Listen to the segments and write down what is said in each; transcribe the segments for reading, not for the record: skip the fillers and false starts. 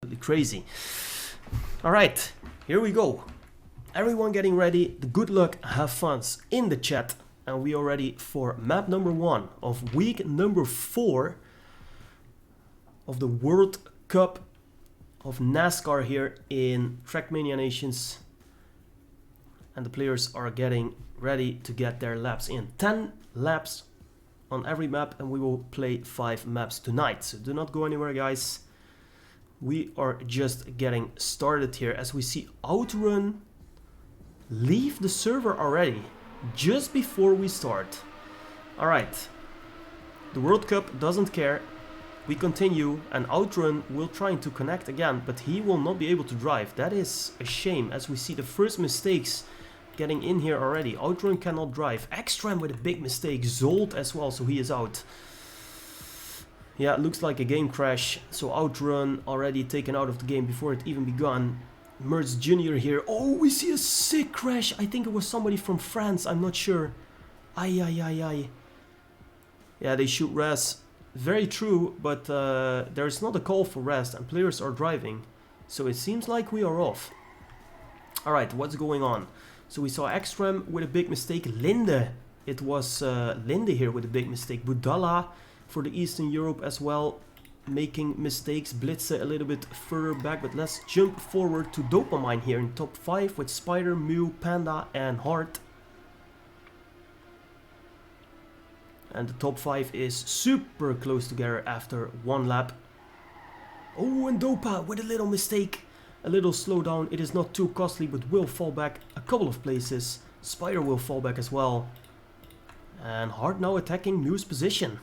Absolutely crazy. All right, here we go. Everyone getting ready. The good luck, have funs in the chat. And we are ready for map number 1 of week number 4 of the World Cup of Nascar here in Trackmania Nations. And the players are getting ready to get their laps in. 10 laps on every map, and we will play 5 maps tonight. So do not go anywhere, guys. We are just getting started here as we see Outrun leave the server already, just before we start. Alright, the World Cup doesn't care. We continue, and Outrun will try to connect again, but he will not be able to drive. That is a shame, as we see the first mistakes getting in here already. Outrun cannot drive. Extrem with a big mistake. Zolt as well, so he is out. Yeah, it looks like a game crash. So Outrun already taken out of the game before it even begun. Merz Jr. here. Oh, we see a sick crash. I think it was somebody from France. I'm not sure. Ay, ay, ay, ay. Yeah, they shoot res. Very true, but there's not a call for rest and players are driving. So it seems like we are off. Alright, what's going on? So we saw Extrem with a big mistake. Linde. It was Linde here with a big mistake. Budala for the Eastern Europe as well, making mistakes. Blitze a little bit further back, but let's jump forward to Dopamine here in top 5 with Spider, Mew, Panda and Heart. And the top 5 is super close together after one lap. Oh, and Dopa with a little mistake. A little slowdown. It is not too costly, but will fall back a couple of places. Spider will fall back as well. And Heart now attacking Mew's position.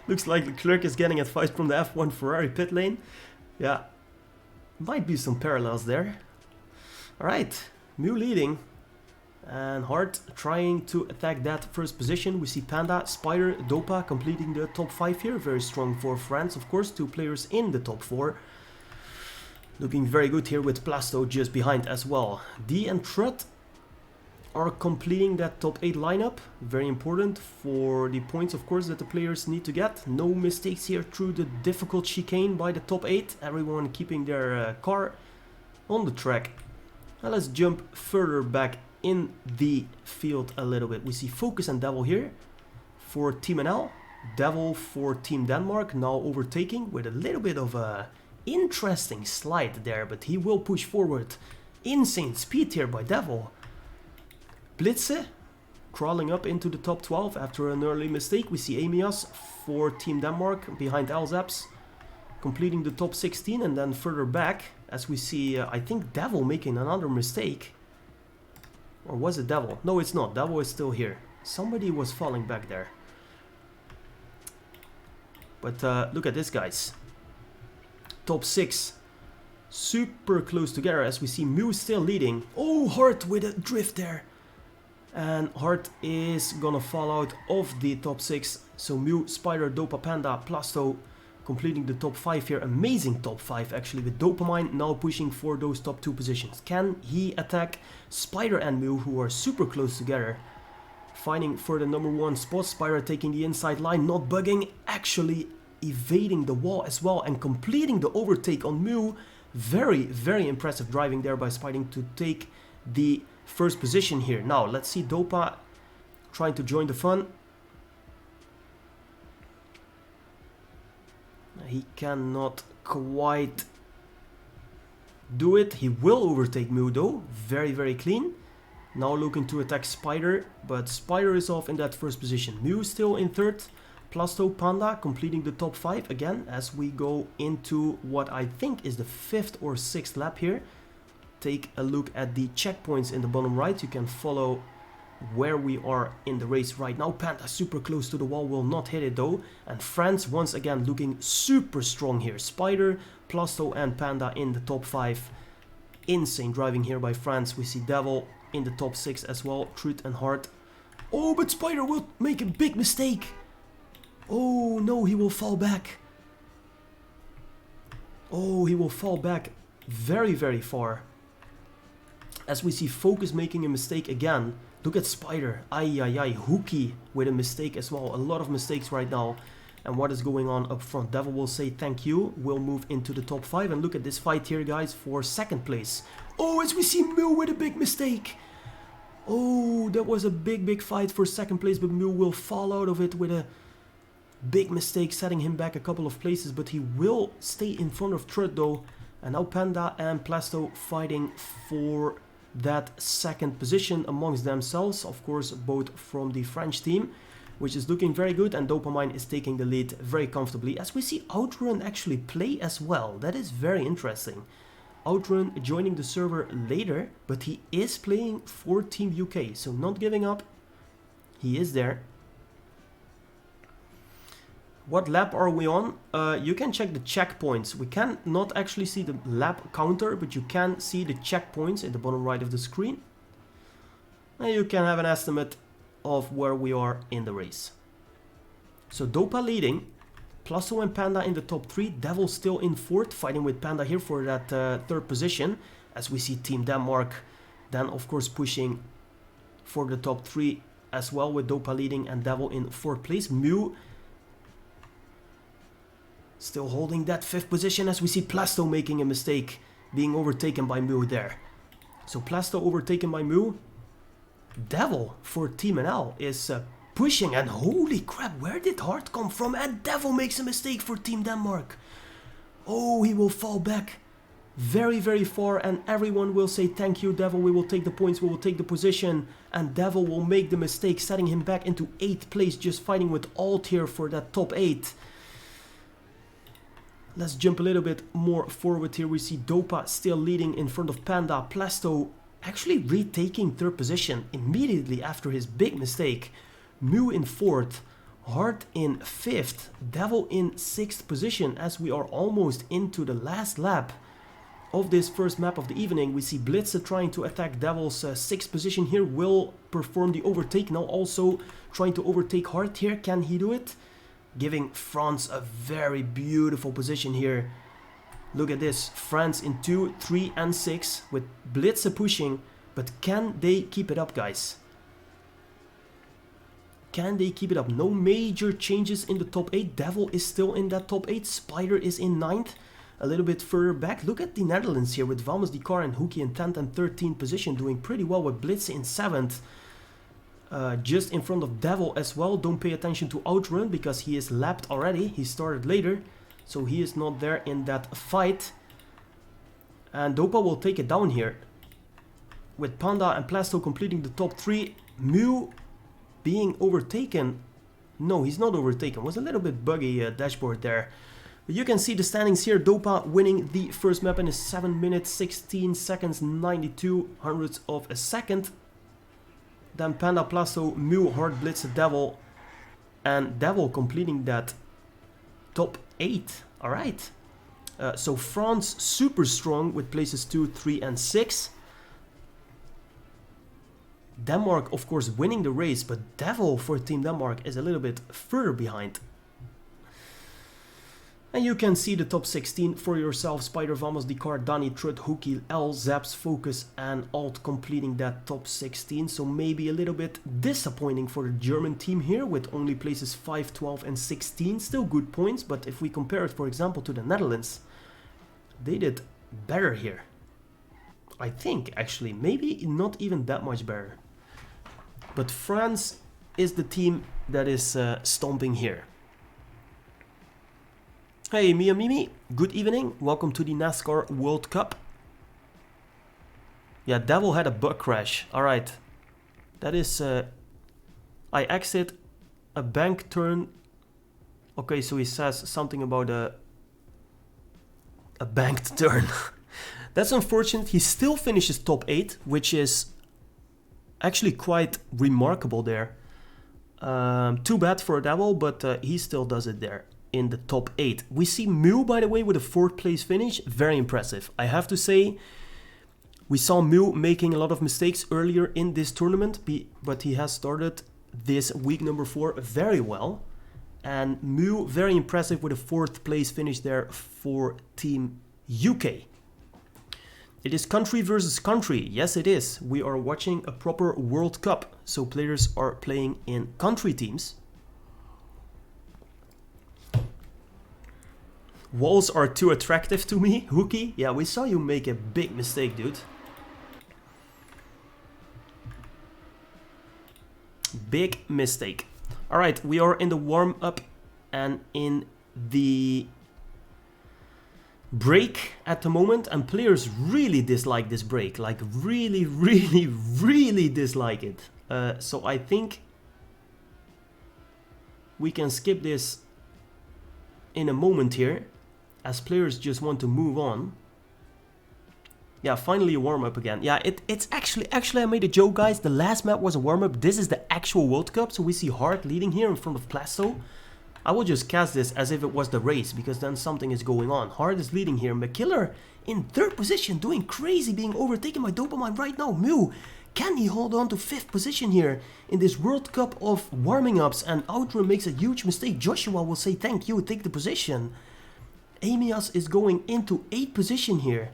Looks like Leclerc is getting advice from the F1 Ferrari pit lane. Yeah, might be some parallels there. Alright, Mew leading. And Heart trying to attack that first position. We see Panda, Spider, Dopa completing the top 5 here. Very strong for France, of course. 2 players in the top 4. Looking very good here with Plasto just behind as well. D and Trut are completing that top 8 lineup. Very important for the points, of course, that the players need to get. No mistakes here through the difficult chicane by the top 8. Everyone keeping their car on the track. Now let's jump further back in the field a little bit. We see Focus and Devil here for Team NL. Devil for Team Denmark, now overtaking with a little bit of a interesting slide there, but he will push forward. Insane speed here by Devil. Blitze crawling up into the top 12 after an early mistake. We see Amias for Team Denmark behind Elzaps, completing the top 16, and then further back as we see, I think Devil making another mistake. Or was it Devil? No, it's not. Devil is still here. Somebody was falling back there. But look at this, guys. Top 6. Super close together as we see Mew still leading. Oh, Heart with a drift there. And Heart is gonna fall out of the top 6. So Mew, Spider, Dopa, Panda, Plasto completing the top 5 here. Amazing top 5 actually, with Dopamine now pushing for those top 2 positions. Can he attack Spider and Mew, who are super close together? Fighting for the number 1 spot. Spider taking the inside line, not bugging, actually evading the wall as well and completing the overtake on Mew. Very, very impressive driving there by Spider to take the first position here. Now let's see Dopa trying to join the fun. He cannot quite do it. He will overtake Mew though. Very, very clean. Now looking to attack Spider, but Spider is off in that first position. Mew still in 3rd. Plasto, Panda completing the top 5 again as we go into what I think is the 5th or 6th lap here. Take a look at the checkpoints in the bottom right. You can follow where we are in the race right now. Panda super close to the wall, will not hit it though. And France once again looking super strong here. Spider, Plasto and Panda in the top 5. Insane driving here by France. We see Devil in the top 6 as well. Truth and Heart. Oh, but Spider will make a big mistake. Oh no, he will fall back. Oh, he will fall back very, very far. As we see Focus making a mistake again. Look at Spider. Ay, ay, ay. Hooky with a mistake as well. A lot of mistakes right now. and what is going on up front. Devil will say thank you. We'll move into the top 5 and look at this fight here, guys, for second place. Oh, as we see Mu with a big mistake. Oh, that was a big fight for second place, but Mu will fall out of it with a big mistake, setting him back a couple of places, but he will stay in front of Trud though. And now Panda and Plasto fighting for that second position amongst themselves, of course both from the French team, which is looking very good, and Dopamine is taking the lead very comfortably, as we see Outrun actually play as well. That is very interesting. Outrun joining the server later, but he is playing for Team UK, so not giving up. He is there. What lap are we on? You can check the checkpoints. We can not actually see the lap counter, but you can see the checkpoints at the bottom right of the screen. And you can have an estimate of where we are in the race. So Dopa leading, Plasto and Panda in the top 3, Devil still in 4th, fighting with Panda here for that 3rd position, as we see Team Denmark then of course pushing for the top 3 as well, with Dopa leading and Devil in 4th place. Mu still holding that 5th position, as we see Plasto making a mistake, being overtaken by Mu there. So Plasto overtaken by Mu. Devil for Team NL is pushing, and holy crap, where did Hart come from? And Devil makes a mistake for Team Denmark. Oh, he will fall back very far, and everyone will say thank you Devil, we will take the points, we will take the position, and Devil will make the mistake, setting him back into 8th place, just fighting with Alt here for that top 8. Let's jump a little bit more forward here. We see Dopa still leading in front of Panda. Plasto actually retaking 3rd position immediately after his big mistake. Mu in 4th, Hart in 5th, Devil in 6th position, as we are almost into the last lap of this first map of the evening. We see Blitzer trying to attack Devil's 6th position here, will perform the overtake, now also trying to overtake Hart here. Can he do it? Giving France a very beautiful position here. Look at this, France in 2, 3 and 6 with Blitzer pushing, but can they keep it up, guys? Can they keep it up? No major changes in the top 8. Devil is still in that top 8. Spider is in 9th. A little bit further back. Look at the Netherlands here with Vamos Dikar and Hoekie in 10th and 13th position. Doing pretty well with Blitz in 7th. Just in front of Devil as well. Don't pay attention to Outrun because he is lapped already. He started later. So he is not there in that fight. And Dopa will take it down here. With Panda and Plasto completing the top 3. Mu being overtaken. No, he's not overtaken. Was a little bit buggy dashboard there. But you can see the standings here. Dopa winning the first map in a 7 minutes 16 seconds 92 hundredths of a second. Then Panda, Plasto, Mu, Hard, Blitz, Devil, and Devil completing that top 8. Alright. So France super strong with places 2, 3 and 6. Denmark, of course, winning the race, but Devil for Team Denmark is a little bit further behind. And you can see the top 16 for yourself. Spider, Vamos, Dikar, Dani, Trud, Hoekie, L, Zaps, Focus and Alt completing that top 16. So maybe a little bit disappointing for the German team here with only places 5, 12 and 16. Still good points, but if we compare it, for example, to the Netherlands, they did better here. I think, actually, maybe not even that much better. But France is the team that is stomping here. Hey Mia Mimi, good evening, welcome to the Nascar World Cup. Yeah, Devil had a bug crash, alright. That is, I exit a bank turn. Okay, so he says something about a banked turn. That's unfortunate, he still finishes top 8, which is actually quite remarkable there. Too bad for Devil, but he still does it there. In the top 8. We see Mu, by the way, with a 4th place finish. Very impressive. I have to say, we saw Mu making a lot of mistakes earlier in this tournament, but he has started this week number 4 very well. And Mu, very impressive with a 4th place finish there for Team UK. It is country versus country. Yes, it is. We are watching a proper World Cup. So players are playing in country teams. Walls are too attractive to me. Hooky, yeah, we saw you make a big mistake, dude. Big mistake. Alright, we are in the warm-up and in the break at the moment, and players really dislike this break. Like, really, really, really dislike it. So I think we can skip this in a moment here, as players just want to move on. Yeah, finally a warm-up again. Yeah, it's actually I made a joke, guys. The last map was a warm-up. This is the actual World Cup, so we see Hart leading here in front of Plasto. I will just cast this as if it was the race, because then something is going on. Hart is leading here. McKiller in 3rd position, doing crazy, being overtaken by Dopamine right now. Mew, can he hold on to 5th position here in this World Cup of warming ups? And Outrun makes a huge mistake. Joshua will say thank you, take the position. Amias is going into 8th position here.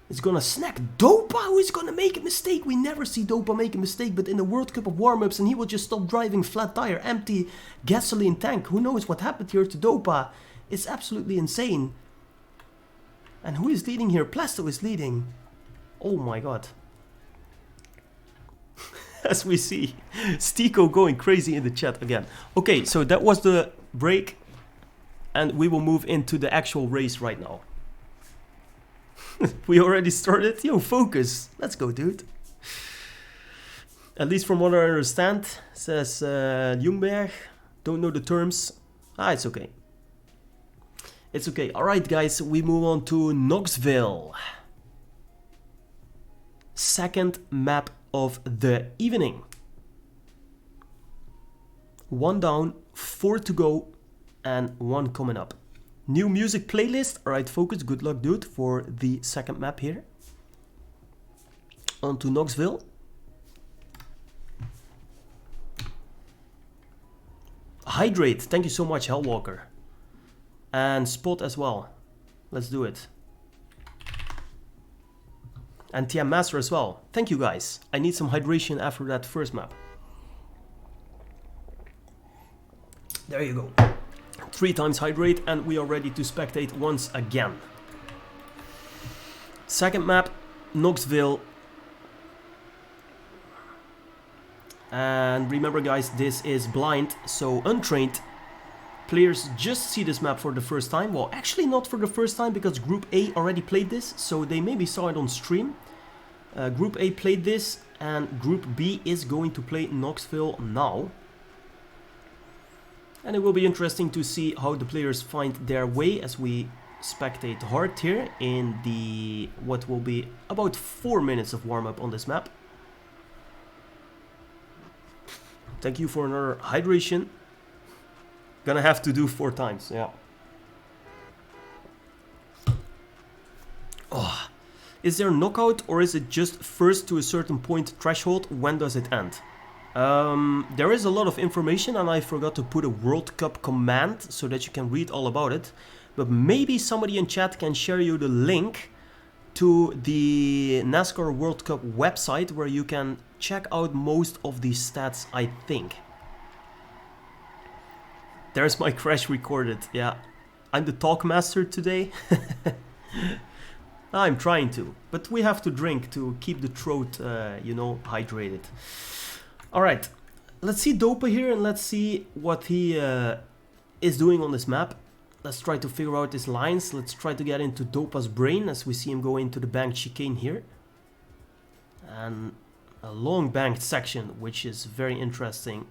It's gonna snack Dopa, who is gonna make a mistake. We never see Dopa make a mistake, but in the World Cup of warm-ups, and he will just stop driving, flat tire, empty gasoline tank. Who knows what happened here to Dopa? It's absolutely insane. And who is leading here? Plasto is leading. Oh my god. As we see, Stiko going crazy in the chat again. Okay, so that was the break, and we will move into the actual race right now. We already started? Yo, focus. Let's go, dude. At least from what I understand, says Jungberg. Don't know the terms. Ah, it's okay. It's okay. Alright, guys, we move on to Knoxville. Second map of the evening. 1 down, 4 to go, and 1 coming up. New music playlist. Alright, focus. Good luck, dude, for the second map here. On to Knoxville. Hydrate. Thank you so much, Hellwalker. And Spot as well. Let's do it. And TM Master as well. Thank you, guys. I need some hydration after that first map. There you go. 3 times hydrate, and we are ready to spectate once again. Second map, Knoxville. And remember, guys, this is blind, so untrained. Players just see this map for the first time. Well, actually not for the first time, because Group A already played this, so they maybe saw it on stream. Group A played this, and Group B is going to play Knoxville now. And it will be interesting to see how the players find their way as we spectate hard here in the what will be about 4 minutes of warm-up on this map. Thank you for another hydration. Gonna have to do 4 times, yeah. Oh, is there knockout, or is it just first to a certain point threshold? When does it end? There is a lot of information, and I forgot to put a World Cup command so that you can read all about it. But maybe somebody in chat can share you the link to the Nascar World Cup website, where you can check out most of these stats, I think. There's my crash recorded, yeah. I'm the talk master today. I'm trying to, but we have to drink to keep the throat, you know, hydrated. Alright, let's see Dopa here, and let's see what he is doing on this map. Let's try to figure out his lines. Let's try to get into Dopa's brain as we see him go into the banked chicane here. And a long banked section, which is very interesting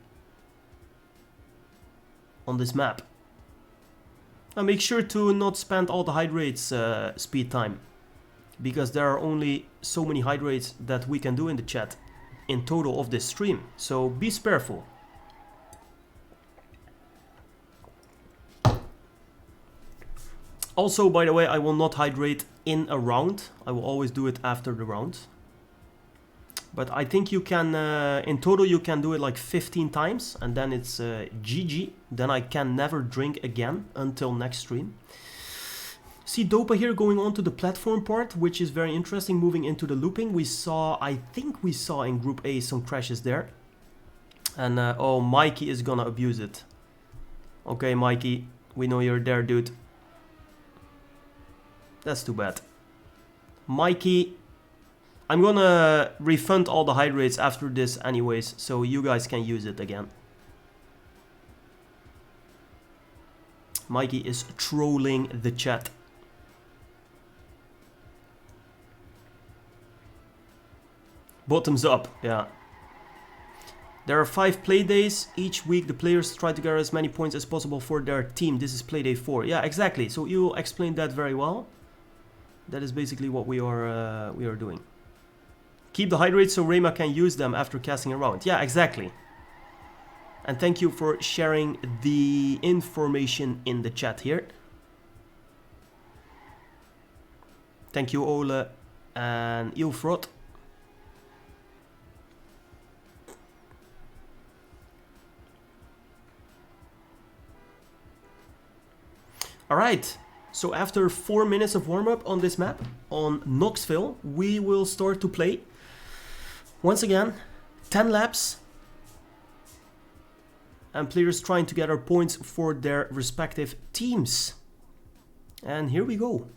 on this map. Now make sure to not spend all the hydrates speed time, because there are only so many hydrates that we can do in the chat in total of this stream, so be spareful. Also, by the way, I will not hydrate in a round. I will always do it after the round. But I think you can, in total you can do it like 15 times, and then it's GG. Then I can never drink again until next stream. See Dopa here going on to the platform part, which is very interesting, moving into the looping. We saw, I think we saw in Group A some crashes there. And oh, Mikey is gonna abuse it. Okay, Mikey, we know you're there, dude. That's too bad. Mikey, I'm gonna refund all the hydrates after this anyways, so you guys can use it again. Mikey is trolling the chat. Bottoms up, yeah. There are 5 play days. Each week the players try to gather as many points as possible for their team. This is play day 4. Yeah, exactly. So you explained that very well. That is basically what we are doing. Keep the hydrates so Rema can use them after casting around. Yeah, exactly. And thank you for sharing the information in the chat here. Thank you, Ole and Ilfrot. Alright, so after 4 minutes of warm-up on this map, on Knoxville, we will start to play. Once again, 10 laps. And players trying to gather points for their respective teams. And here we go.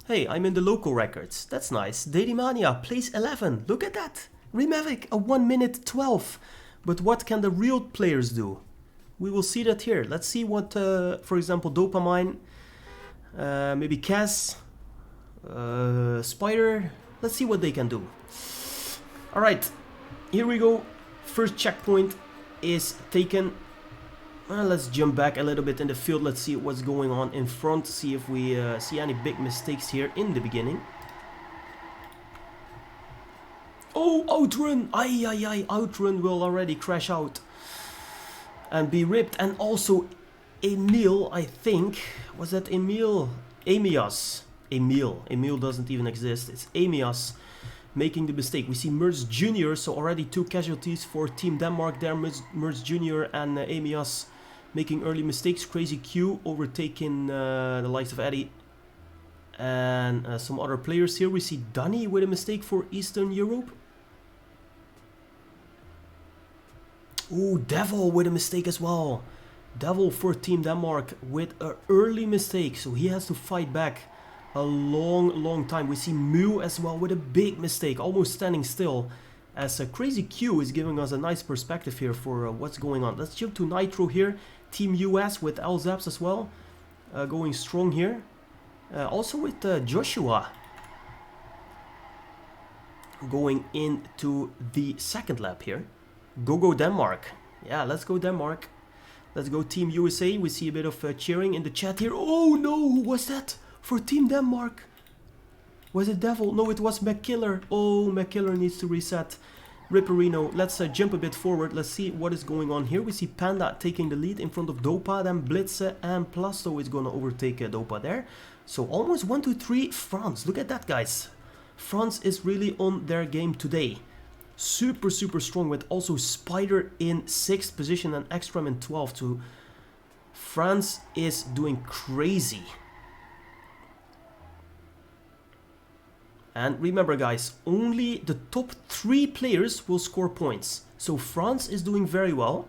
Hey, I'm in the local records. That's nice. Trackmania, place 11. Look at that. Remavic, a 1 minute 12. But what can the real players do? We will see that here. Let's see what, for example, Dopamine, maybe Kaz, Spider. Let's see what they can do. Alright, here we go. First checkpoint is taken. Let's jump back a little bit in the field. Let's see what's going on in front. See if we see any big mistakes here in the beginning. Oh, outrun! Ay, ay, ay, outrun will already crash out and be ripped. And also Emil, I think, was that Emil? Amias. Emil doesn't even exist. It's Amias making the mistake. We see Merz Jr., so already 2 casualties for Team Denmark there. Merz Jr. and Amias making early mistakes. Crazy Q overtaking the likes of Eddie and some other players here. We see Danny with a mistake for Eastern Europe. Ooh, Devil with a mistake as well. Devil for Team Denmark with an early mistake, so he has to fight back a long time. We see Mew as well with a big mistake, almost standing still, as Crazy Q is giving us a nice perspective here for what's going on. Let's jump to Nitro here. Team US with Alzaps as well, going strong here. Also with Joshua going into the second lap here. Go Denmark. Yeah, let's go Denmark. Let's go Team USA. We see a bit of cheering in the chat here. Oh no, who was that for Team Denmark? Was it Devil? No, it was McKiller. Oh, McKiller needs to reset. Ripperino, let's jump a bit forward. Let's see what is going on here. We see Panda taking the lead in front of Dopa. Then Blitz and Plasto is going to overtake Dopa there. So almost 1, 2, 3 France. Look at that, guys. France is really on their game today. Super strong, with also Spider in 6th position and Ekstrom in 12th. So France is doing crazy. And remember, guys, only the top 3 players will score points. So France is doing very well.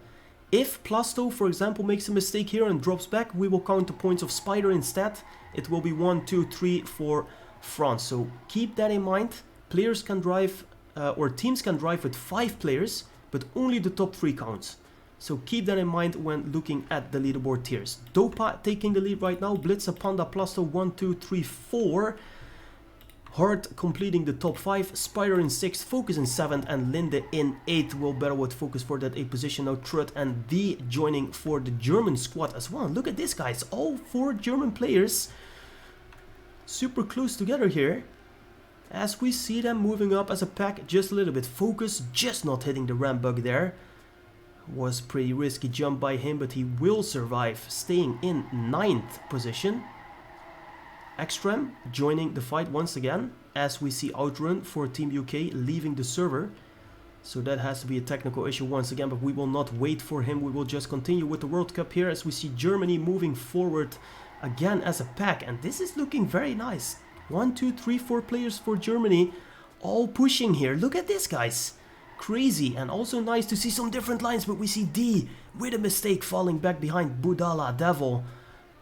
If Plasto, for example, makes a mistake here and drops back, we will count the points of Spider instead. It will be 1, 2, 3 for France. So keep that in mind. Players can drive, or teams can drive with 5 players, but only the top 3 counts. So keep that in mind when looking at the leaderboard tiers. Dopa taking the lead right now. Blitz, Panda, Plasto, 1, 2, 3, 4. Hart completing the top 5, Spider in 6th, Focus in 7th, and Linde in 8th. Will battle with Focus for that 8th position. Now Trut and D joining for the German squad as well. Look at this, guys, all 4 German players super close together here, as we see them moving up as a pack just a little bit. Focus just not hitting the ramp bug there. Was pretty risky jump by him, but he will survive, staying in 9th position. Ekstrom joining the fight once again, as we see Outrun for Team UK leaving the server. So that has to be a technical issue once again, but we will not wait for him. We will just continue with the World Cup here, as we see Germany moving forward again as a pack. And this is looking very nice. 1, 2, 3, 4 players for Germany, all pushing here. Look at this, guys. Crazy. And also nice to see some different lines, but we see D with a mistake falling back behind Budala, Devil.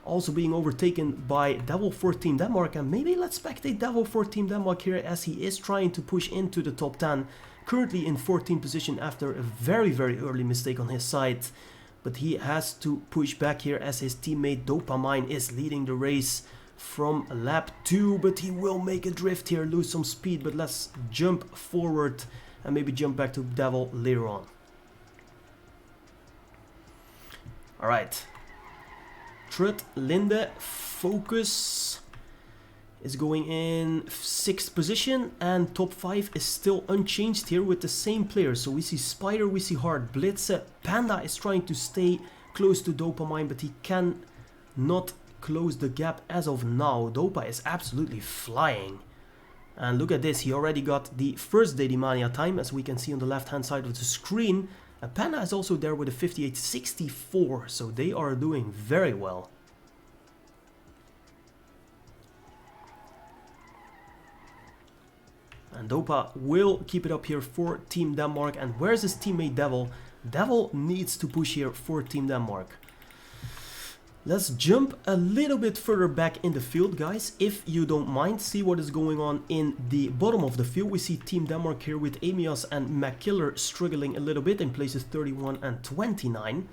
Also being overtaken by Devil for Team Denmark, and maybe let's spectate Devil for Team Denmark here as he is trying to push into the top 10. Currently in 14th position after a very early mistake on his side. But he has to push back here as his teammate Dopamine is leading the race from lap 2. But he will make a drift here, lose some speed. But let's jump forward and maybe jump back to Devil later on. Alright. Trud, Linde, Focus is going in 6th position, and top 5 is still unchanged here with the same players. So we see Spider, we see Hard, Blitze, Panda is trying to stay close to Dopamine, but he can not close the gap as of now. Dopa is absolutely flying. And look at this, he already got the first Trackmania time, as we can see on the left hand side of the screen. And Panda is also there with a 58.64, so they are doing very well. And Dopa will keep it up here for Team Denmark. And where's his teammate Devil? Devil needs to push here for Team Denmark. Let's jump a little bit further back in the field, guys, if you don't mind. See what is going on in the bottom of the field. We see Team Denmark here with Amias and McKiller struggling a little bit in places 31 and 29.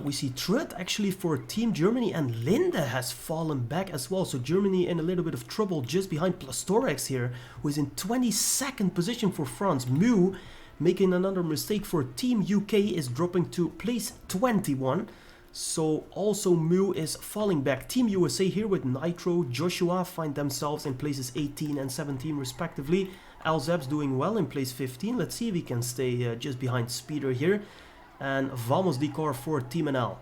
We see Trud actually for Team Germany, and Linde has fallen back as well. So Germany in a little bit of trouble just behind Plastorex here, who is in 22nd position for France. Mew making another mistake for Team UK is dropping to place 21. So also Mew is falling back. Team USA here with Nitro, Joshua find themselves in places 18 and 17 respectively. Alzeb's doing well in place 15. Let's see if he can stay just behind Speeder here. And Vamos Decor for Team NL.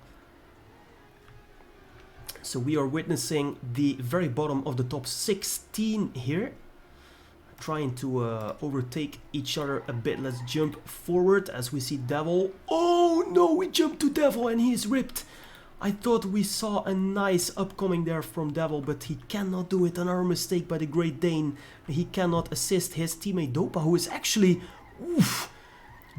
So we are witnessing the very bottom of the top 16 here. Trying to overtake each other a bit. Let's jump forward as we see Devil. Oh no, we jumped to Devil and he's ripped. I thought we saw a nice upcoming there from Devil, but he cannot do it. Another mistake by the Great Dane. He cannot assist his teammate Dopa, who is actually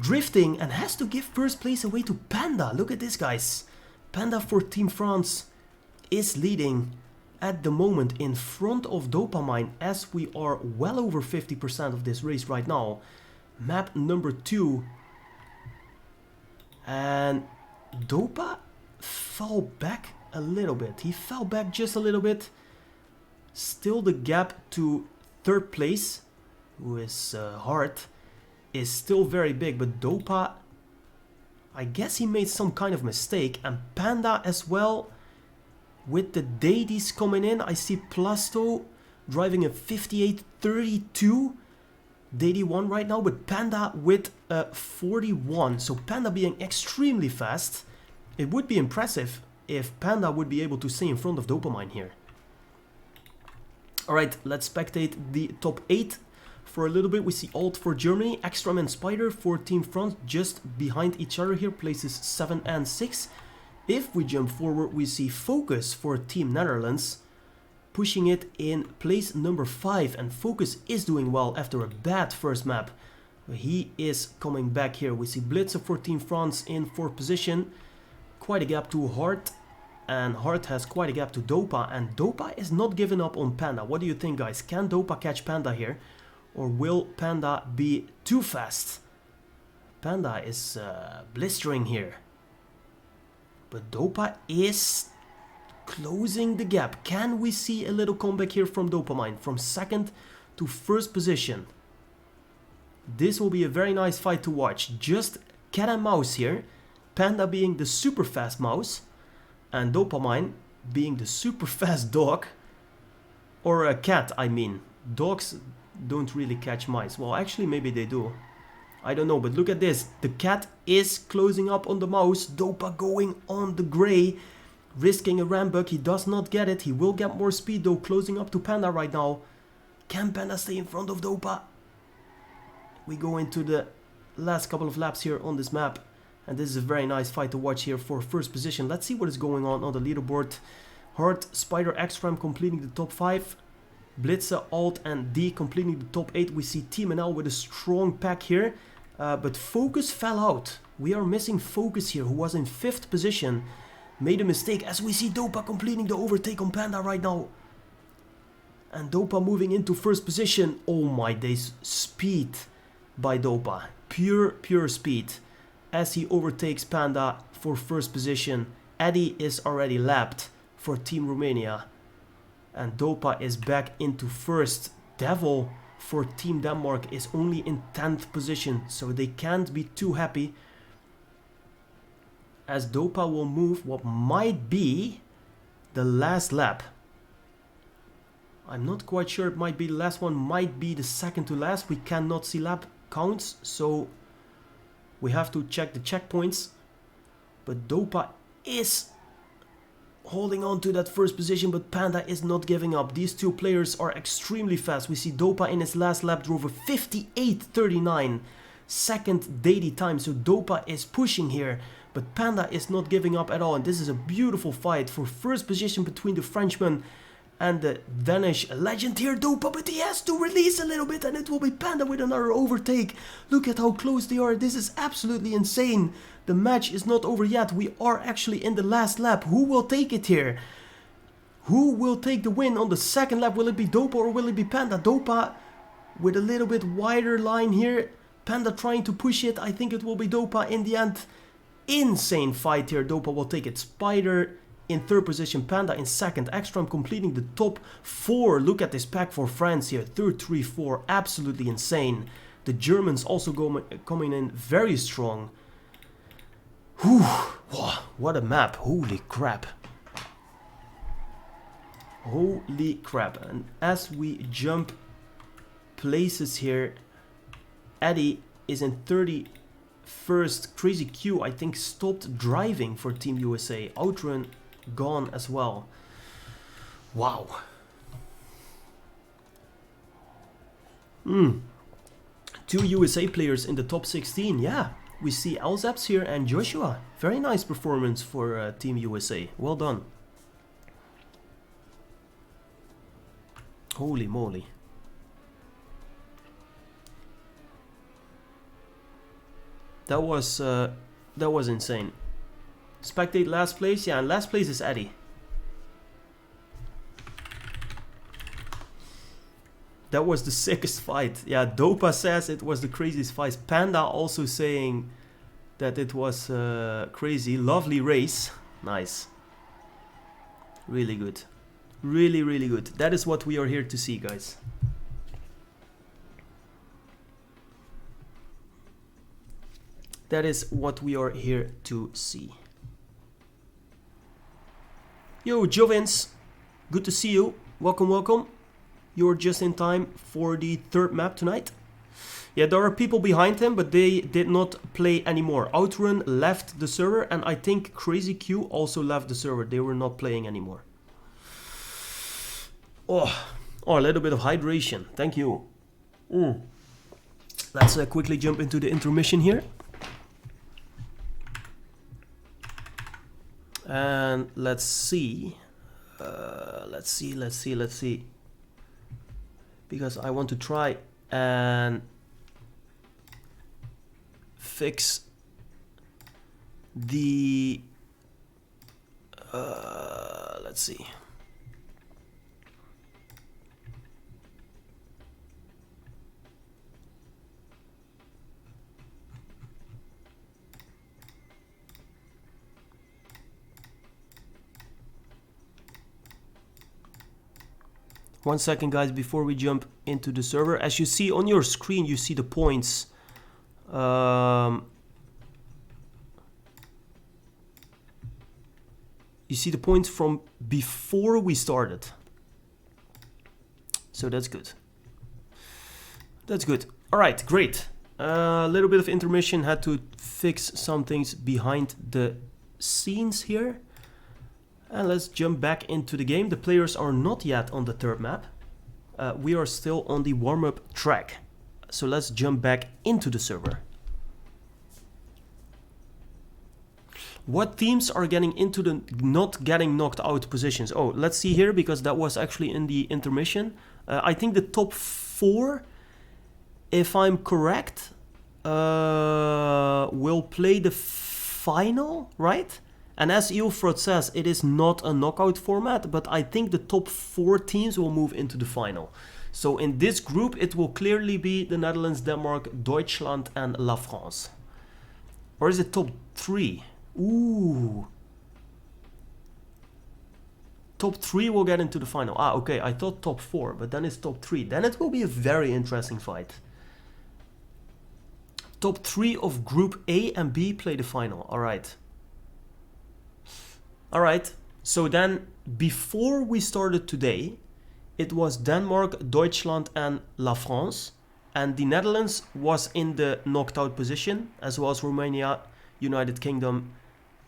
drifting and has to give first place away to Panda. Look at this, guys. Panda for Team France is leading at the moment in front of Dopamine, as we are well over 50% of this race right now. Map number 2. And Dopa fell back a little bit. He fell back just a little bit. Still the gap to 3rd place, who is Hard, is still very big. But Dopa, I guess he made some kind of mistake. And Panda as well. With the Dadies coming in, I see Plasto driving a 58.32. Dady 1 right now, but Panda with a 41. So Panda being extremely fast. It would be impressive if Panda would be able to stay in front of Dopamine here. Alright, let's spectate the top 8 for a little bit. We see Alt for Germany, Ekstrom and Spider for Team France just behind each other here, places 7 and 6. If we jump forward, we see Focus for Team Netherlands, pushing it in place number 5. And Focus is doing well after a bad first map. He is coming back here. We see Blitzer for Team France in 4th position. Quite a gap to Hart. And Hart has quite a gap to Dopa. And Dopa is not giving up on Panda. What do you think, guys? Can Dopa catch Panda here? Or will Panda be too fast? Panda is blistering here. But Dopa is closing the gap. Can we see a little comeback here from Dopamine? From 2nd to 1st position. This will be a very nice fight to watch. Just cat and mouse here. Panda being the super fast mouse. And Dopamine being the super fast dog. Or a cat, I mean. Dogs don't really catch mice. Well, actually maybe they do. I don't know, but look at this. The cat is closing up on the mouse. Dopa going on the gray. Risking a rambuck. He does not get it. He will get more speed though. Closing up to Panda right now. Can Panda stay in front of Dopa? We go into the last couple of laps here on this map. And this is a very nice fight to watch here for 1st position. Let's see what is going on the leaderboard. Hard, Spider, X-Ram completing the top 5. Blitzer, Alt and D completing the top 8. We see Team NL with a strong pack here. But Focus fell out. We are missing Focus here, who was in 5th position. made a mistake, as we see Dopa completing the overtake on Panda right now. And Dopa moving into first position. Oh my days, speed by Dopa. Pure speed. As he overtakes Panda for first position. Eddie is already lapped for Team Romania. And Dopa is back into first. Devil for Team Denmark is only in 10th position, so they can't be too happy, as Dopa will move what might be the last lap. I'm not quite sure, it might be the last one, might be the second to last. We cannot see lap counts, so we have to check the checkpoints. But Dopa is holding on to that first position, but Panda is not giving up. These two players are extremely fast. We see Dopa in his last lap drove a 58.39 second daily time, so Dopa is pushing here, but Panda is not giving up at all. And this is a beautiful fight for first position between the Frenchman and the Danish legend here, Dopa, but he has to release a little bit and it will be Panda with another overtake. Look at how close they are. This is absolutely insane. The match is not over yet. We are actually in the last lap. Who will take it here? Who will take the win on the second lap? Will it be Dopa or will it be Panda? Dopa with a little bit wider line here. Panda trying to push it. I think it will be Dopa in the end. Insane fight here. Dopa will take it. Spider in third position, Panda in second. Ekstrom completing the top four. Look at this pack for France here. Third, 3, 4. Absolutely insane. The Germans also coming in very strong. Whew. Wow, what a map. Holy crap. Holy crap. And as we jump places here, Eddie is in 31st. Crazy Q, I think, stopped driving for Team USA. Outrun gone as well. Wow. Two USA players in the top 16. Yeah, we see Elzaps here and Joshua. Very nice performance for Team USA. Well done. Holy moly. That was insane. Spectate last place. Yeah, and last place is Eddie. That was the sickest fight. Yeah, Dopa says it was the craziest fight. Panda also saying that it was crazy. Lovely race. Nice. Really good. Really, really good. That is what we are here to see, guys. That is what we are here to see. Yo, Jovins. Good to see you. Welcome, welcome. You're just in time for the third map tonight. Yeah, there are people behind him, but they did not play anymore. Outrun left the server, and I think Crazy Q also left the server. They were not playing anymore. Oh, a little bit of hydration. Thank you. Let's quickly jump into the intermission here. And let's see. Let's see. Because I want to try and fix the let's see. One second, guys, before we jump into the server. As you see on your screen, you see the points. You see the points from before we started. So that's good. That's good. All right, great. A little bit of intermission. Had to fix some things behind the scenes here. And let's jump back into the game. The players are not yet on the third map. We are still on the warm-up track. So let's jump back into the server. What teams are getting into the not getting knocked out positions? Oh, let's see here, because that was actually in the intermission. I think the top 4, if I'm correct, will play the final, right? And as Ilfrod says, it is not a knockout format, but I think the top 4 teams will move into the final. So in this group, it will clearly be the Netherlands, Denmark, Deutschland, and La France. Or is it top 3? Ooh. Top 3 will get into the final. Ah, okay, I thought top 4, but then it's top 3. Then it will be a very interesting fight. Top 3 of Group A and B play the final. Alright. Alright, so then before we started today, it was Denmark, Deutschland and La France. And the Netherlands was in the knocked out position, as well as Romania, United Kingdom,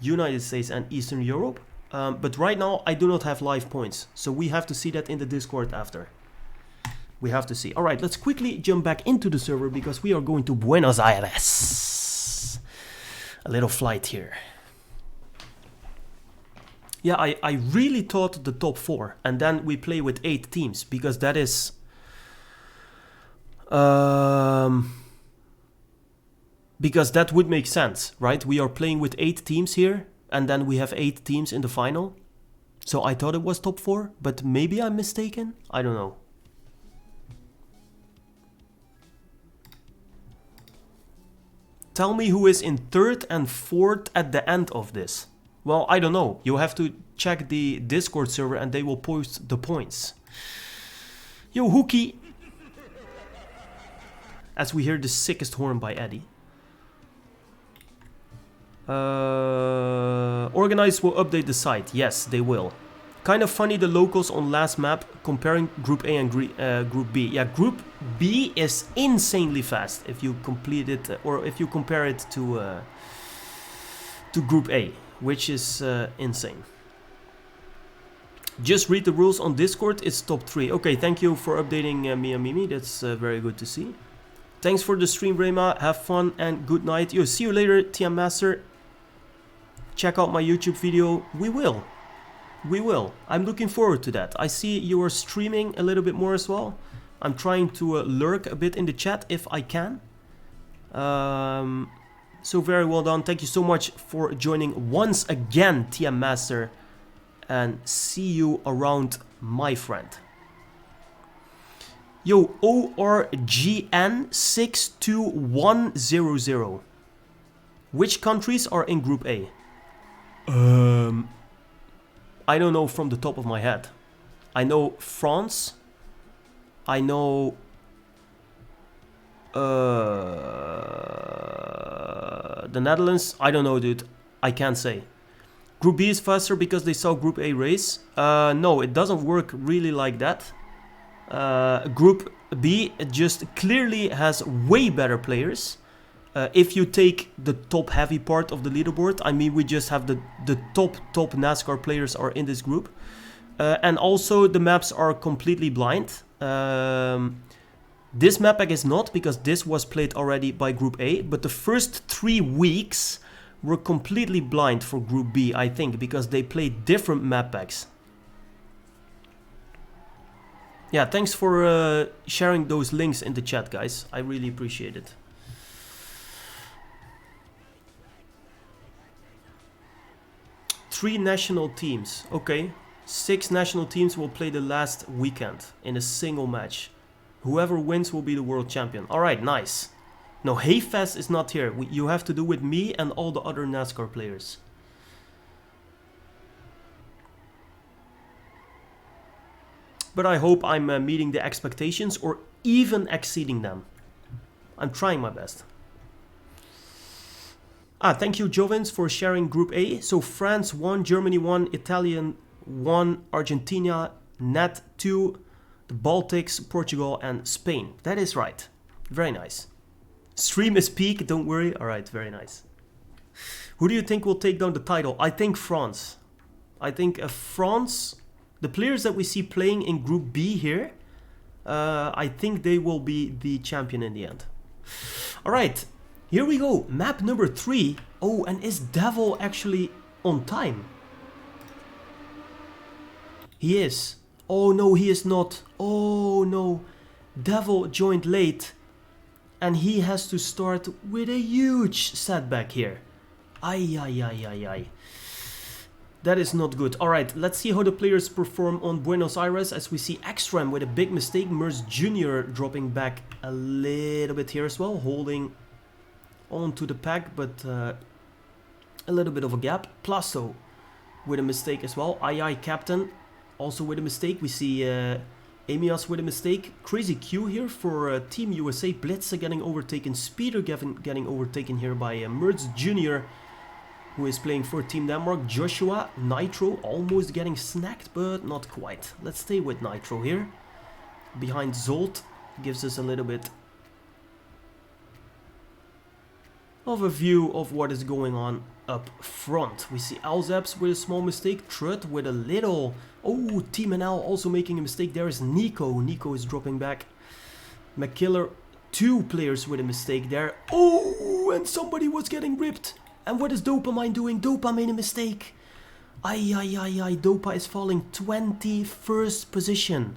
United States and Eastern Europe. But right now I do not have live points, so we have to see that in the Discord after. We have to see. Alright, let's quickly jump back into the server because we are going to Buenos Aires. A little flight here. Yeah, I really thought the top 4, and then we play with 8 teams, because that is... because that would make sense, right? We are playing with 8 teams here, and then we have 8 teams in the final. So I thought it was top 4, but maybe I'm mistaken? I don't know. Tell me who is in 3rd and 4th at the end of this. Well, I don't know. You have to check the Discord server and they will post the points. Yo, Hookie! As we hear the sickest horn by Eddie. Organize will update the site. Yes, they will. Kind of funny the locals on last map comparing Group A and Group B. Yeah, Group B is insanely fast if you complete it or if you compare it to Group A, which is insane. Just read the rules on Discord. It's top 3. Okay, thank you for updating me and Mimi. That's very good to see. Thanks for the stream, Rema. Have fun and good night. Yo, see you later, TM Master. Check out my YouTube video. We will. We will. I'm looking forward to that. I see you are streaming a little bit more as well. I'm trying to lurk a bit in the chat if I can. So very well done. Thank you so much for joining once again, TM Master. And see you around, my friend. Yo, ORGN62100. Which countries are in Group A? I don't know from the top of my head. I know France. I know the Netherlands. I don't know, dude. I can't say. Group B is faster because they saw Group A race. No, it doesn't work really like that. Group B just clearly has way better players. If you take the top heavy part of the leaderboard, I mean, we just have the top NASCAR players are in this group. And also the maps are completely blind. This map pack is not, because this was played already by Group A, but the first 3 weeks were completely blind for Group B, I think, because they played different map packs. Yeah, thanks for sharing those links in the chat, guys. I really appreciate it. Three national teams. Okay. 6 national teams will play the last weekend in a single match. Whoever wins will be the world champion. Alright, nice. No, Hayfest is not here. You have to do with me and all the other NASCAR players. But I hope I'm meeting the expectations or even exceeding them. I'm trying my best. Thank you, Jovins, for sharing Group A. So France 1, Germany 1, Italian 1, Argentina, Net 2, the Baltics, Portugal, and Spain. That is right. Very nice. Stream is peak, don't worry. Alright, very nice. Who do you think will take down the title? I think France. I think France, the players that we see playing in Group B here, I think they will be the champion in the end. Alright, here we go. Map number 3. Oh, and is Devil actually on time? He is. Oh no, he is not. Oh no. Devil joined late. And he has to start with a huge setback here. Ay, ay, ay, ay, ay. That is not good. Alright, let's see how the players perform on Buenos Aires as we see Ekstrom with a big mistake. Merz Jr. dropping back a little bit here as well, holding on to the pack, but a little bit of a gap. Plasso with a mistake as well. II Captain also with a mistake. We see Amias with a mistake. Crazy Q here for Team USA. Blitzer getting overtaken. Speeder getting overtaken here by Merz Jr., who is playing for Team Denmark. Joshua, Nitro, almost getting snacked, but not quite. Let's stay with Nitro here. Behind Zolt, gives us a little bit of a view of what is going on up front. We see Alzaps with a small mistake. Trut with a little... Oh, Team NL also making a mistake. There is Nico. Nico is dropping back. McKiller, 2 players with a mistake there. Oh, and somebody was getting ripped. And what is Dopamine doing? Dopa made a mistake. Ay. Dopa is falling 21st position.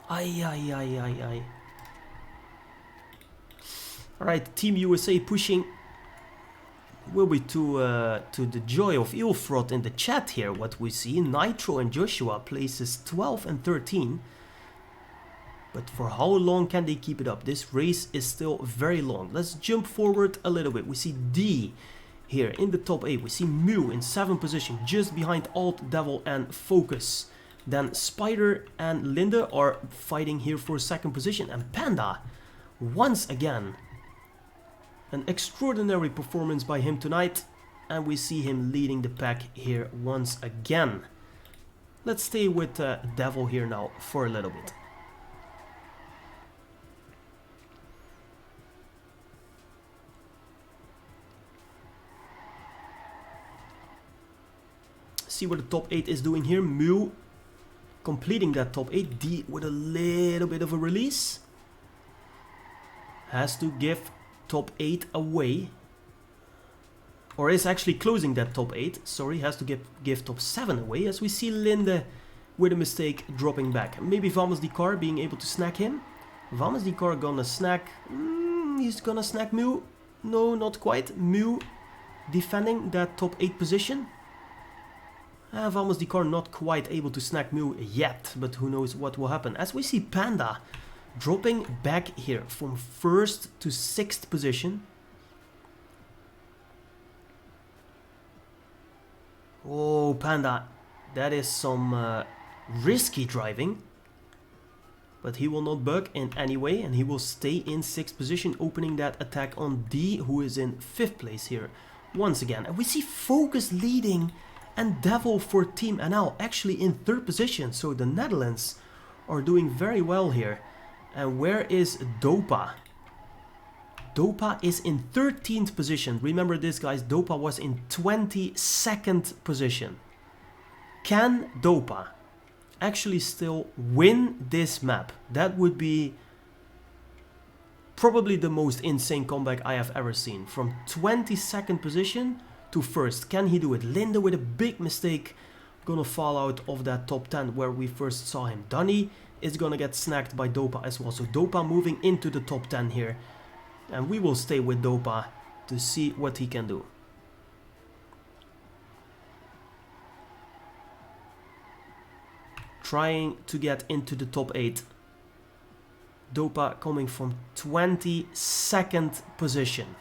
Ay. Alright, Team USA pushing. Will be to the joy of Ilfrod in the chat here. What we see, Nitro and Joshua places 12 and 13. But for how long can they keep it up? This race is still very long. Let's jump forward a little bit. We see D here in the top 8. We see Mew in 7th position, just behind Alt, Devil and Focus. Then Spider and Linda are fighting here for 2nd position. And Panda, once again, an extraordinary performance by him tonight. And we see him leading the pack here once again. Let's stay with Devil here now for a little bit. See what the top 8 is doing here. Mew completing that top 8. D with a little bit of a release. Has to give top 8 away. Or is actually closing that top 8. Sorry, has to give top 7 away. As we see Linde with a mistake dropping back. Maybe Vamos Car being able to snack him. Vamos Car gonna snack. He's gonna snack Mew. No, not quite. Mew defending that top 8 position. Vamos Car not quite able to snack Mew yet, but who knows what will happen. As we see Panda dropping back here from 1st to 6th position. Oh, Panda, that is some risky driving. But he will not bug in any way, and he will stay in 6th position, opening that attack on D, who is in 5th place here once again. And we see Focus leading and Devil for Team NL actually in 3rd position. So the Netherlands are doing very well here. And where is Dopa? Dopa is in 13th position. Remember this, guys. Dopa was in 22nd position. Can Dopa actually still win this map? That would be probably the most insane comeback I have ever seen. From 22nd position to 1st. Can he do it? Linde with a big mistake. Gonna fall out of that top 10 where we first saw him. Dunny is gonna get snagged by Dopa as well. So Dopa moving into the top 10 here. And we will stay with Dopa to see what he can do. Trying to get into the top 8. Dopa coming from 22nd position.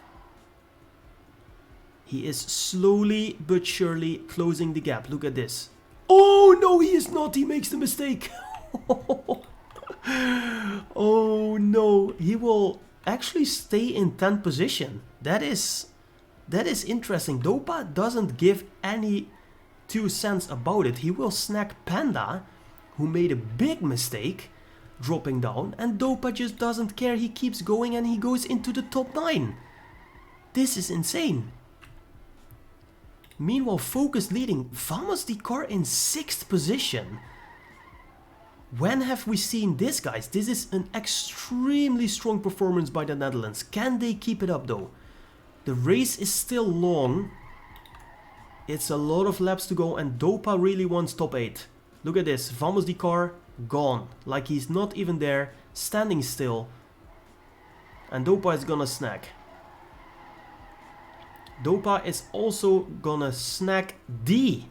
He is slowly but surely closing the gap. Look at this. Oh no, he is not. He makes the mistake. Oh no, he will actually stay in 10th position. That is interesting. Dopa doesn't give any 2 cents about it. He will snack Panda, who made a big mistake dropping down, and Dopa just doesn't care. He keeps going and he goes into the top 9. This is insane. Meanwhile, Focus leading. Vamos Car in 6th position. When have we seen this, guys? This is an extremely strong performance by the Netherlands. Can they keep it up though? The race is still long. It's a lot of laps to go and Dopa really wants top 8. Look at this. Vamos Car gone. Like he's not even there. Standing still. And Dopa is gonna snack. Dopa is also gonna snack D.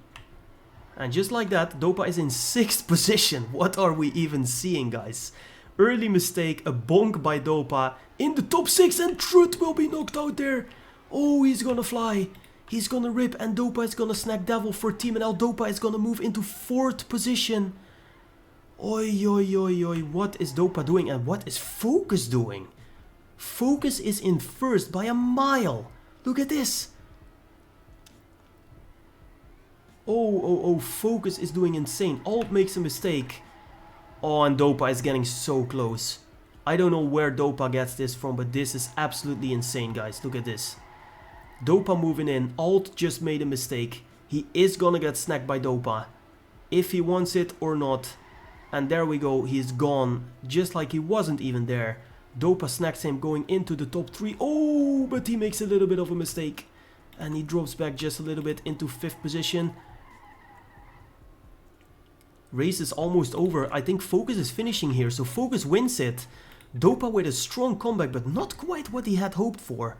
And just like that, Dopa is in 6th position. What are we even seeing, guys? Early mistake, a bonk by Dopa in the top 6, and Truth will be knocked out there. Oh, he's gonna fly. He's gonna rip, and Dopa is gonna snack Devil for Team NL. Dopa is gonna move into 4th position. Oi, oi, oi, oi. What is Dopa doing, and what is Focus doing? Focus is in 1st by a mile. Look at this. Oh, Focus is doing insane. Alt makes a mistake. Oh, and Dopa is getting so close. I don't know where Dopa gets this from, but this is absolutely insane, guys. Look at this. Dopa moving in. Alt just made a mistake. He is gonna get snacked by Dopa, if he wants it or not. And there we go. He's gone, just like he wasn't even there. Dopa snacks him going into the top 3. Oh, but he makes a little bit of a mistake. And he drops back just a little bit into 5th position. Race is almost over. I think Focus is finishing here, so Focus wins it. Dopa with a strong comeback, but not quite what he had hoped for.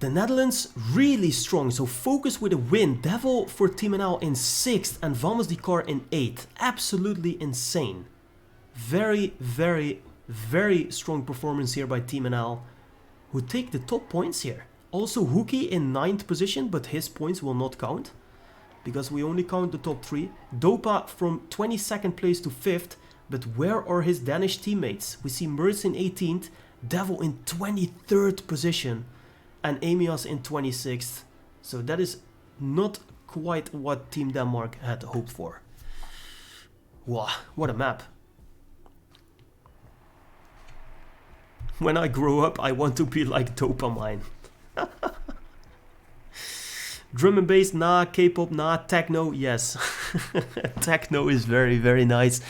The Netherlands really strong, so Focus with a win. Devil for Team NL in 6th and Vamos the Car in 8th. Absolutely insane. Very, very, very strong performance here by Team NL, who take the top points here. Also Hookie in 9th position, but his points will not count, because we only count the top 3. Dopa from 22nd place to 5th, but where are his Danish teammates? We see Merz in 18th, Devil in 23rd position, and Amias in 26th. So that is not quite what Team Denmark had hoped for. Wow, what a map. When I grow up, I want to be like Dopamine. Drum and bass, nah. K-pop, nah. Techno, yes. Techno is very, very nice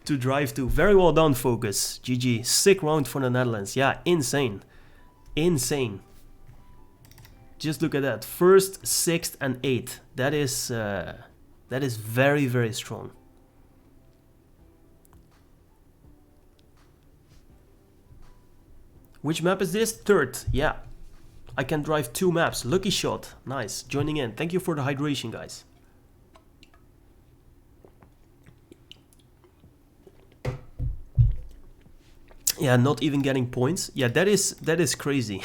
to drive to. Very well done, Focus. GG. Sick round for the Netherlands. Yeah, insane. Insane. Just look at that. 1st, 6th, and 8th. That is very, very strong. Which map is this? 3rd. Yeah. I can drive 2 maps. Lucky shot. Nice. Joining in. Thank you for the hydration, guys. Yeah, not even getting points. Yeah, that is crazy.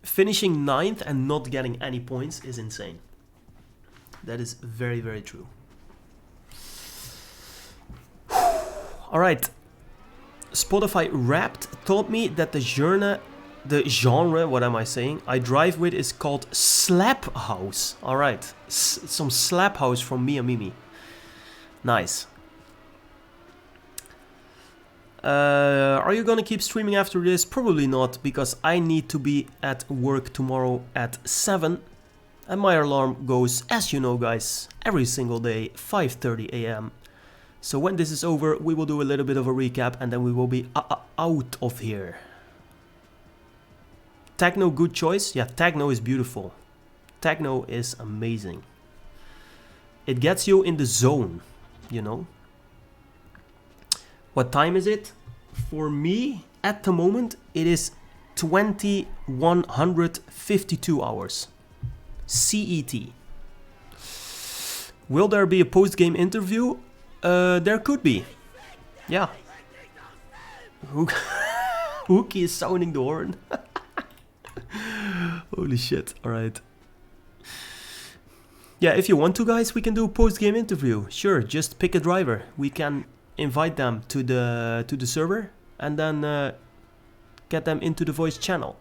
Finishing 9th and not getting any points is insane. That is very, very true. Alright. Spotify Wrapped taught me that the genre, what am I saying, I drive with is called Slap House. Alright, some Slap House from Mia Mimi. Nice. Are you gonna keep streaming after this? Probably not, because I need to be at work tomorrow at 7. And my alarm goes, as you know guys, every single day, 5:30 AM. So when this is over, we will do a little bit of a recap and then we will be out of here. Techno, good choice. Yeah, techno is beautiful. Techno is amazing. It gets you in the zone, you know. What time is it? For me, at the moment, it is 2152 hours. CET. Will there be a post-game interview? There could be. Yeah. Hookie is sounding the horn. Holy shit. Alright. Yeah, if you want to, guys, we can do a post-game interview. Sure, just pick a driver. We can invite them to the server and then get them into the voice channel.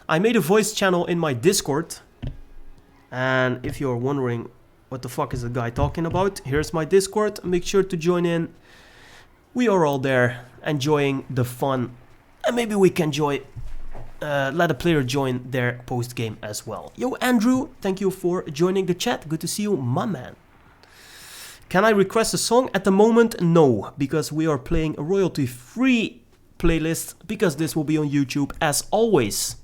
I made a voice channel in my Discord. And if you're wondering what the fuck is the guy talking about, here's my Discord. Make sure to join in. We are all there enjoying the fun. And maybe we can let a player join their post game as well. Yo, Andrew, thank you for joining the chat. Good to see you, my man. Can I request a song? At the moment, no, because we are playing a royalty-free playlist, because this will be on YouTube as always.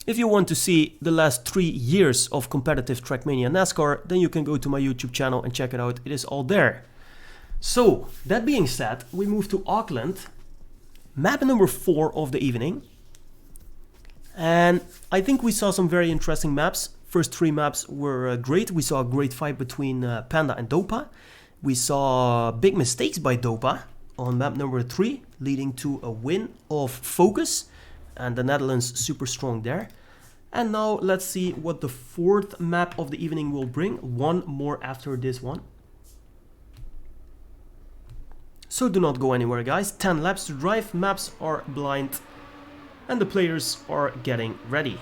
If you want to see the last 3 years of competitive Trackmania Nascar, then you can go to my YouTube channel and check it out. It is all there. So, that being said, we move to Auckland. Map number 4 of the evening. And I think we saw some very interesting maps. First 3 maps were great. We saw a great fight between Panda and Dopa. We saw big mistakes by Dopa on map number 3, leading to a win of Focus. And the Netherlands super strong there. And now let's see what the 4th map of the evening will bring. One more after this one. So do not go anywhere, guys. 10 laps to drive, maps are blind, and the players are getting ready.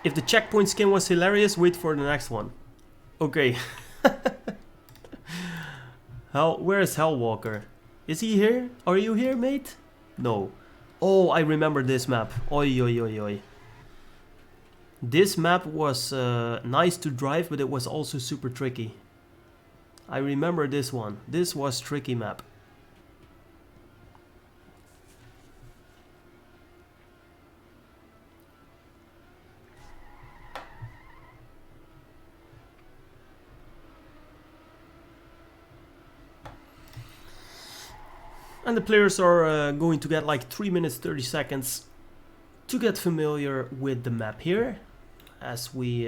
If the checkpoint skin was hilarious, wait for the next one. Okay. Where is Hellwalker? Is he here? Are you here, mate? No. Oh, I remember this map. Oi, oi, oi, oi. This map was nice to drive, but it was also super tricky. I remember this one. This was tricky map. And the players are going to get like 3 minutes 30 seconds to get familiar with the map here, as we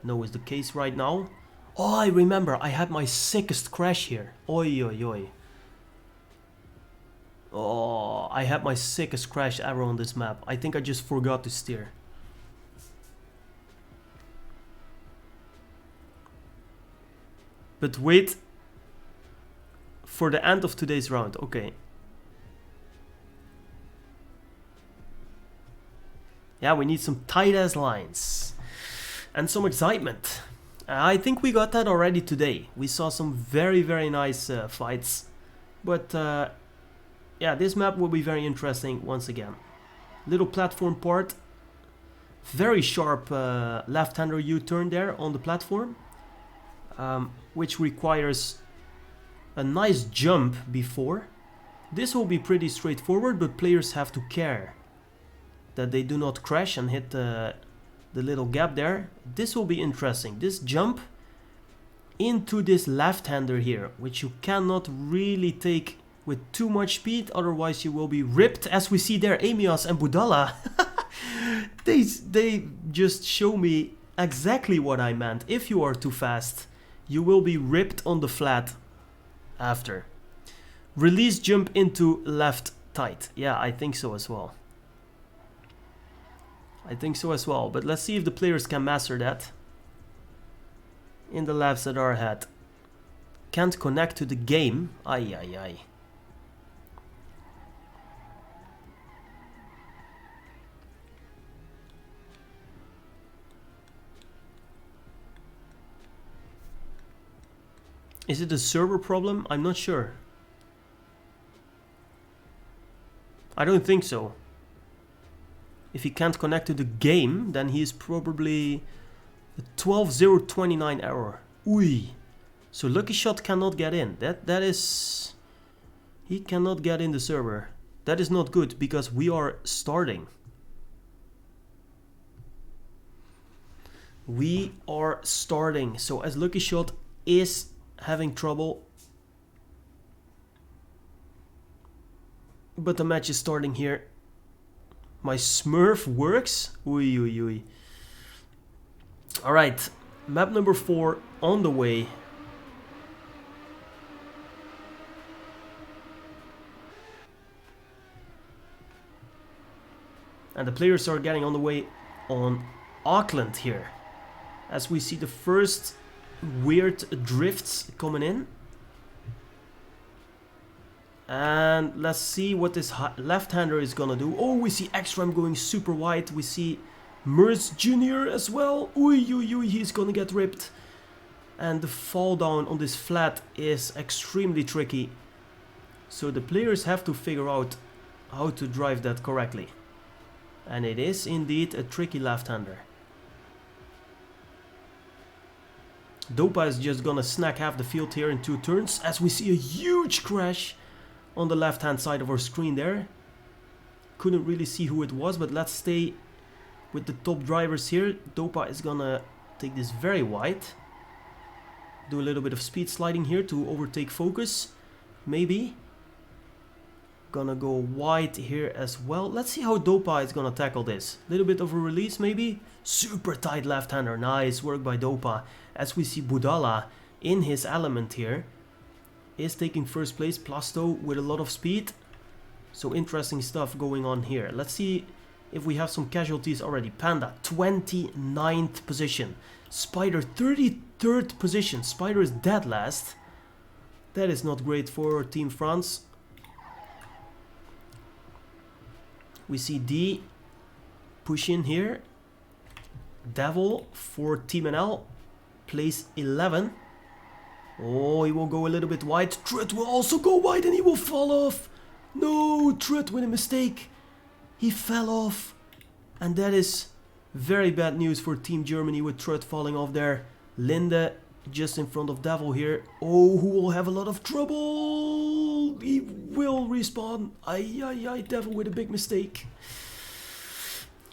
know is the case right now. Oh, I remember, I had my sickest crash here. Oi, oi, oi. Oh, I had my sickest crash ever on this map. I think I just forgot to steer. But wait for the end of today's round. Okay. Yeah, we need some tight-ass lines. And some excitement. I think we got that already today. We saw some very, very nice fights. But yeah, this map will be very interesting once again. Little platform part. Very sharp left-hander U-turn there on the platform. Which requires a nice jump before. This will be pretty straightforward, but players have to care that they do not crash and hit the little gap there. This will be interesting. This jump into this left-hander here, which you cannot really take with too much speed, otherwise you will be ripped, as we see there. Amias and Budala. they just show me exactly what I meant. If you are too fast, you will be ripped on the flat after. Release jump into left tight. Yeah, I think so as well. I think so as well, but let's see if the players can master that in the laps that are ahead. Can't connect to the game. Ay, ay, ay. Is it a server problem? I'm not sure. I don't think so. If he can't connect to the game, then he is probably a 12.029 error. Ui. So Lucky Shot cannot get in. That is... He cannot get in the server. That is not good, because we are starting. We are starting. So as Lucky Shot is having trouble, but the match is starting here. My Smurf works. Ui, ui, ui. Alright, map number 4 on the way. And the players are getting on the way on Auckland here, as we see the first weird drifts coming in. And let's see what this left-hander is gonna do. Oh, we see X-Ram going super wide. We see Merz Jr. as well. Ui, ui, ui, he's gonna get ripped. And the fall down on this flat is extremely tricky. So the players have to figure out how to drive that correctly. And it is indeed a tricky left-hander. Dopa is just gonna snack half the field here in 2 turns, as we see a huge crash on the left hand side of our screen there. Couldn't really see who it was, but let's stay with the top drivers here. Dopa is gonna take this very wide. Do a little bit of speed sliding here to overtake Focus. Maybe. Gonna go wide here as well. Let's see how Dopa is gonna tackle this. Little bit of a release maybe. Super tight left-hander. Nice work by Dopa. As we see Budala in his element here is taking first place. Plasto with a lot of speed. So interesting stuff going on here. Let's see if we have some casualties already. Panda 29th position. Spider 33rd position. Spider is dead last. That is not great for Team France. We see D push in here. Devil for Team NL. Place 11. Oh, he will go a little bit wide. Trut will also go wide and he will fall off. No, Trut with a mistake. He fell off. And that is very bad news for Team Germany with Trut falling off there. Linde just in front of Devil here. Oh, who will have a lot of trouble. He will respawn. Ay, Devil with a big mistake.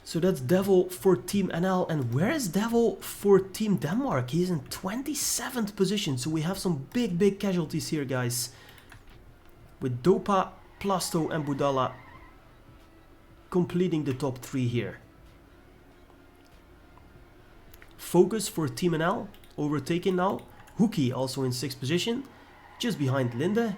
So that's Devil for Team NL. And where is Devil for Team Denmark? He's in 27th position. So we have some big casualties here, guys. With Dopa, Plasto and Budala completing the top 3 here. Focus for Team NL. Overtaken now. Hoekie also in 6th position. Just behind Linde.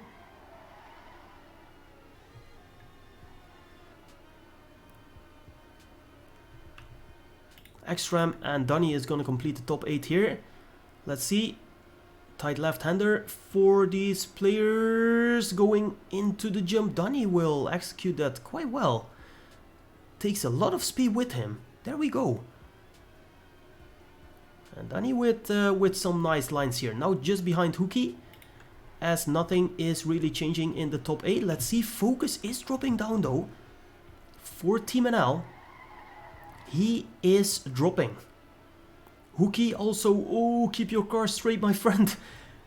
Ekstrom and Danny is going to complete the top 8 here. Let's see. Tight left-hander for these players going into the jump. Danny will execute that quite well. Takes a lot of speed with him. There we go. And Danny with some nice lines here. Now just behind Hoekie. As nothing is really changing in the top 8. Let's see. Focus is dropping down though. For Team NL. He is dropping. Hoekie also, oh, keep your car straight, my friend.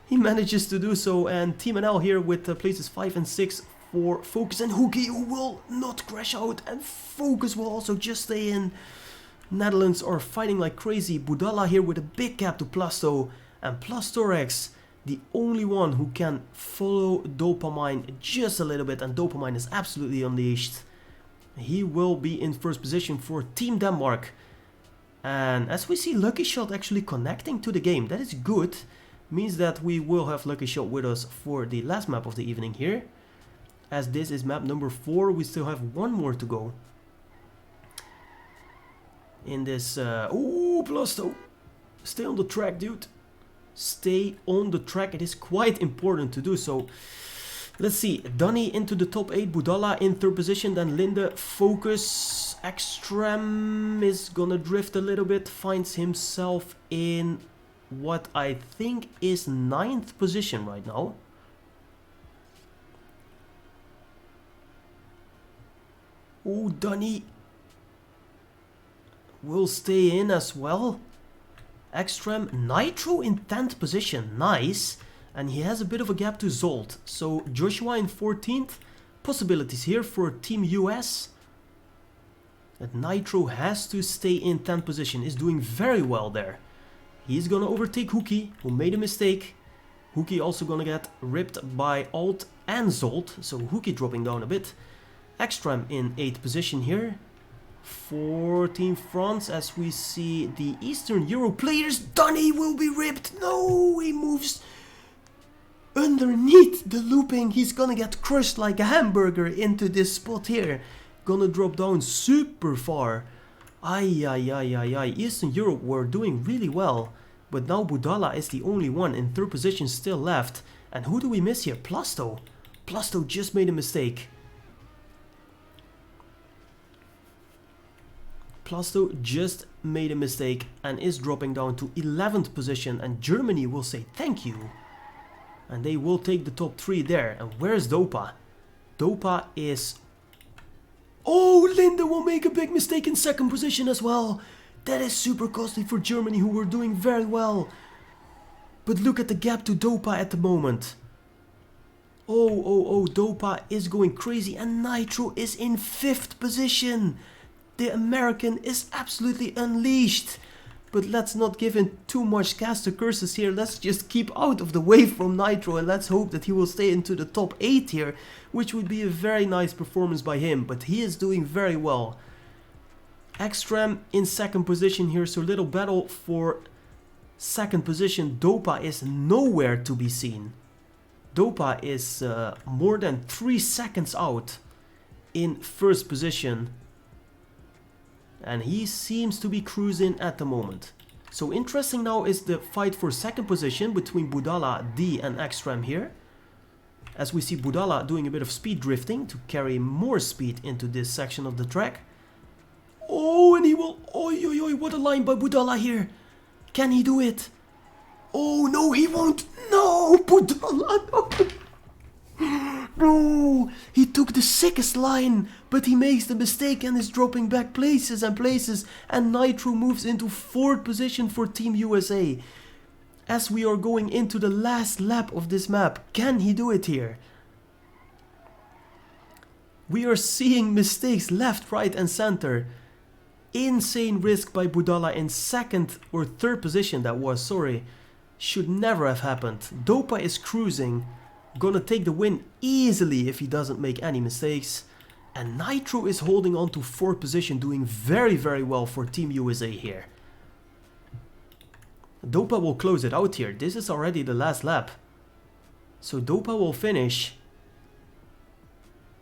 He manages to do so. And Team NL here with places 5 and 6 for Focus and Hoekie, who will not crash out. And Focus will also just stay in. Netherlands are fighting like crazy. Budala here with a big gap to Plasto. And Plastorex, the only one who can follow Dopamine just a little bit. And Dopamine is absolutely unleashed. He will be in first position for Team Denmark. And as we see Lucky Shot actually connecting to the game, that is good. Means that we will have Lucky Shot with us for the last map of the evening here. As this is map number 4, we still have one more to go. In this, oh, Plasto. Stay on the track, dude. Stay on the track. It is quite important to do so. Let's see, Danny into the top 8, Budala in 3rd position, then Linde, Focus, Ekstrem is gonna drift a little bit, finds himself in what I think is 9th position right now. Oh, Danny will stay in as well. Ekstrem, Nitro in 10th position, nice. And he has a bit of a gap to Zolt. So Joshua in 14th. Possibilities here for Team US. That Nitro has to stay in 10th position. Is doing very well there. He's gonna overtake Hoekie, who made a mistake. Hoekie also gonna get ripped by Alt and Zolt. So Hoekie dropping down a bit. Ekstrom in 8th position here. For Team France, as we see the Eastern Euro players. Danny will be ripped. No, he moves underneath the looping. He's gonna get crushed like a hamburger into this spot here. Gonna drop down super far. Ay. Eastern Europe were doing really well. But now Budala is the only one in 3rd position still left. And who do we miss here? Plasto. Plasto just made a mistake. Plasto just made a mistake and is dropping down to 11th position. And Germany will say thank you. And they will take the top 3 there. And where's Dopa? Dopa is... Oh, Linde will make a big mistake in 2nd position as well. That is super costly for Germany, who were doing very well. But look at the gap to Dopa at the moment. Oh, Dopa is going crazy. And Nitro is in 5th position. The American is absolutely unleashed. but let's not give him too much caster curses here. Let's just keep out of the way from Nitro, and let's hope that he will stay into the top 8 here, which would be a very nice performance by him, but he is doing very well. Ekstrom in second position here, so little battle for second position. Dopa is nowhere to be seen. Dopa is more than 3 seconds out in first position. And he seems to be cruising at the moment. So interesting now is the fight for second position between Budala, D and Ekstrom here. As we see Budala doing a bit of speed drifting to carry more speed into this section of the track. Oh, and he will... Oi, oi, oi, what a line by Budala here. Can he do it? Oh, no, he won't. No, Budala, no. No, he took the sickest line, but he makes the mistake and is dropping back places and places, and Nitro moves into 4th position for Team USA. As we are going into the last lap of this map, can he do it here? We are seeing mistakes left, right and center. Insane risk by Budala in 2nd or 3rd position, that was, sorry. Should never have happened. Dopa is cruising. Gonna take the win easily if he doesn't make any mistakes. And Nitro is holding on to 4th position, doing very, very well for Team USA here. Dopa will close it out here. This is already the last lap. So Dopa will finish.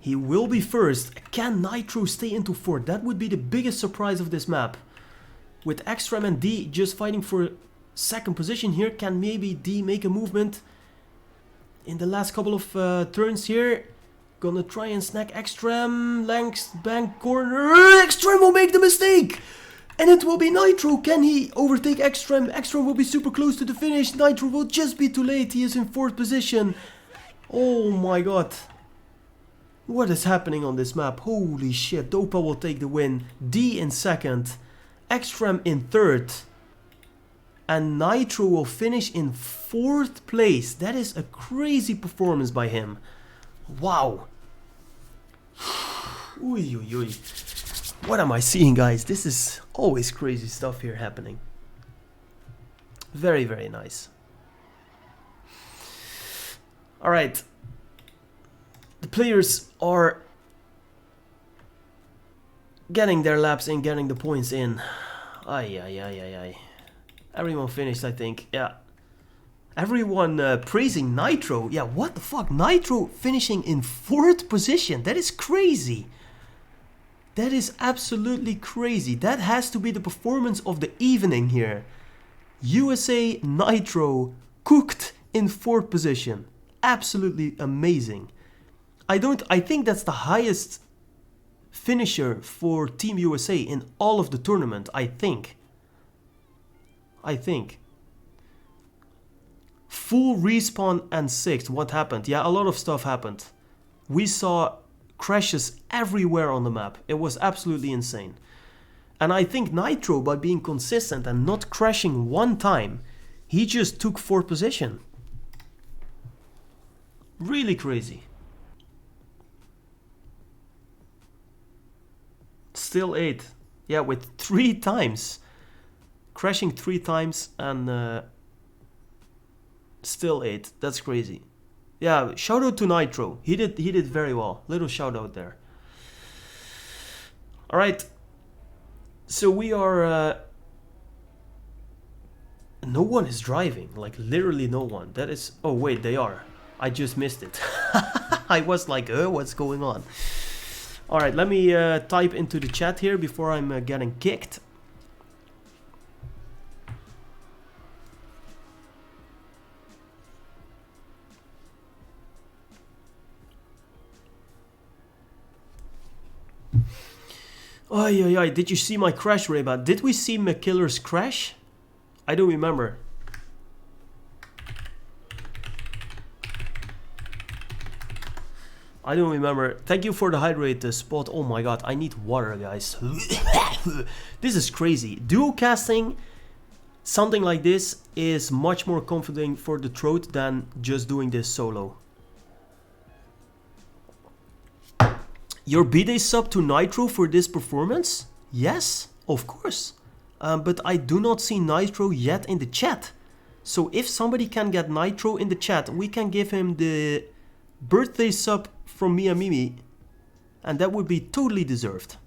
He will be first. Can Nitro stay into 4th? That would be the biggest surprise of this map. With Ekstrom and D just fighting for 2nd position here, can maybe D make a movement in the last couple of turns here? Gonna try and snack Ekstrom. Length bank corner. Ekstrom will make the mistake! And it will be Nitro. Can he overtake Ekstrom? Ekstrom will be super close to the finish. Nitro will just be too late. He is in 4th position. Oh my god. What is happening on this map? Holy shit. Dopa will take the win. D in 2nd. Ekstrom in 3rd. And Nitro will finish in 4th place. That is a crazy performance by him. Wow. Ui, ui, ui. What am I seeing, guys? This is always crazy stuff here happening. Very, very nice. Alright. The players are getting their laps in, getting the points in. Ay, ay, ay, ay, ay. Everyone finished, I think. Yeah. Everyone praising Nitro. Yeah, what the fuck? Nitro finishing in 4th position. That is crazy. That is absolutely crazy. That has to be the performance of the evening here. USA Nitro cooked in 4th position. Absolutely amazing. I think that's the highest finisher for Team USA in all of the tournament, I think. Full respawn and 6th. What happened? Yeah, a lot of stuff happened. We saw crashes everywhere on the map. It was absolutely insane. And I think Nitro, by being consistent and not crashing one time, he just took 4th position. Really crazy. Still 8th. Yeah, with 3 times. Crashing 3 times and still 8th. That's crazy. Yeah, shout out to Nitro. He did very well. Little shout out there. Alright. So we are no one is driving. Like literally no one. That is... Oh wait, they are. I just missed it. I was like, what's going on? Alright, let me type into the chat here before I'm getting kicked. Ay, ay, ay. Did you see my crash, Reba? Did we see McKiller's crash? I don't remember. I don't remember. Thank you for the hydrate spot. Oh my god, I need water, guys. This is crazy. Dual casting, something like this, is much more comforting for the throat than just doing this solo. Your B-Day sub to Nitro for this performance? Yes, of course. but I do not see Nitro yet in the chat. So if somebody can get Nitro in the chat, we can give him the birthday sub from Mia Mimi, and that would be totally deserved.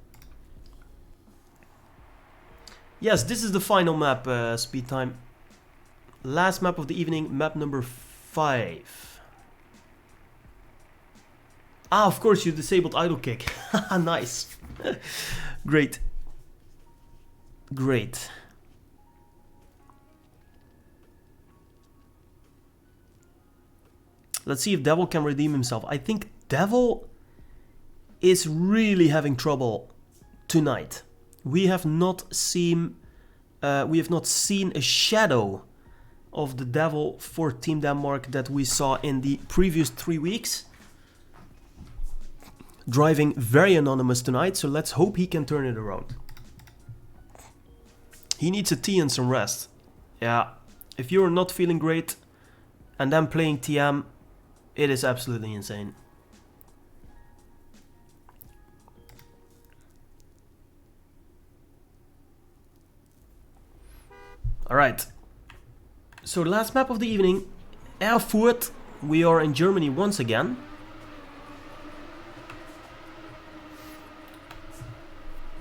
Yes, this is the final map, Speed Time. Last map of the evening, map number 5. Ah, of course, you disabled idle kick. Nice. Great. Great. Let's see if Devil can redeem himself. I think Devil is really having trouble tonight. We have not seen a shadow of the Devil for Team Denmark that we saw in the previous 3 weeks. Driving very anonymous tonight, so let's hope he can turn it around. He needs a tea and some rest. Yeah, if you're not feeling great and then playing TM, it is absolutely insane. Alright, so last map of the evening, Erfurt. We are in Germany once again.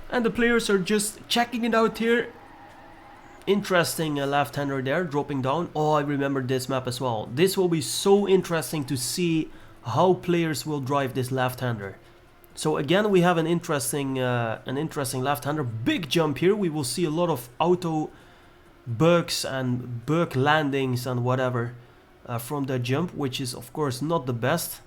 And the players are just checking it out here. Interesting left-hander there, dropping down. Oh, I remember this map as well. This will be so interesting to see how players will drive this left-hander. So again, we have an interesting left-hander. Big jump here. We will see a lot of auto bugs and bug landings and whatever from that jump, which is of course not the best,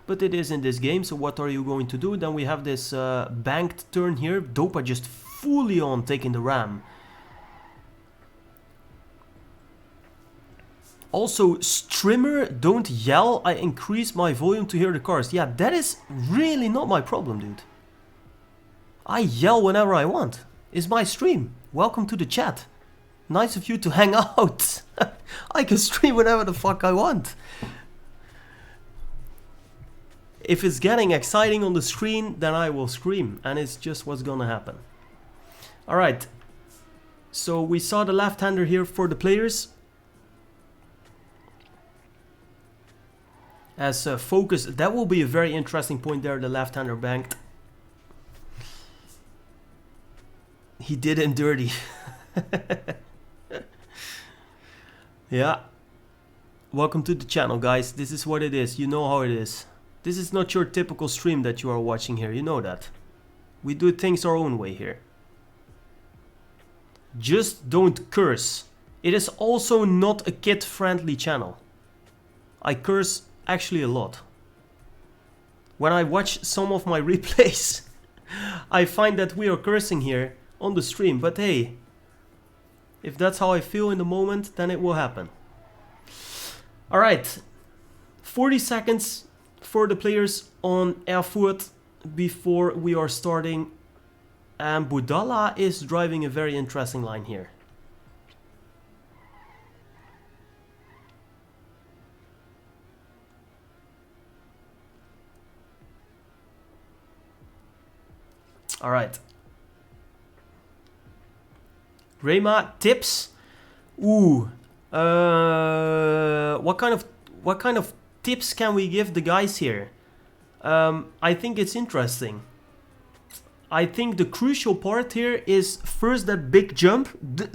but it is in this game. So what are you going to do? Then we have this banked turn here. Dopa just fully on taking the ram. Also, Strimmer, don't yell. I increase my volume to hear the cars. Yeah, that is really not my problem, dude. I yell whenever I want. It's my stream. Welcome to the chat. Nice of you to hang out. I can stream whenever the fuck I want. If it's getting exciting on the screen, then I will scream. And it's just what's gonna happen. Alright. So we saw the left-hander here for the players. As focus, that will be a very interesting point there, the left-hander banked. He did him dirty. Yeah. Welcome to the channel, guys. This is what it is. You know how it is. This is not your typical stream that you are watching here. You know that. We do things our own way here. Just don't curse. It is also not a kid-friendly channel. I curse actually a lot. When I watch some of my replays, I find that we are cursing here on the stream, but hey, if that's how I feel in the moment, then it will happen. Alright, 40 seconds for the players on Erfurt before we are starting, and Budala is driving a very interesting line here. All right. Rema tips. Ooh. What kind of tips can we give the guys here? I think it's interesting. I think the crucial part here is first that big jump.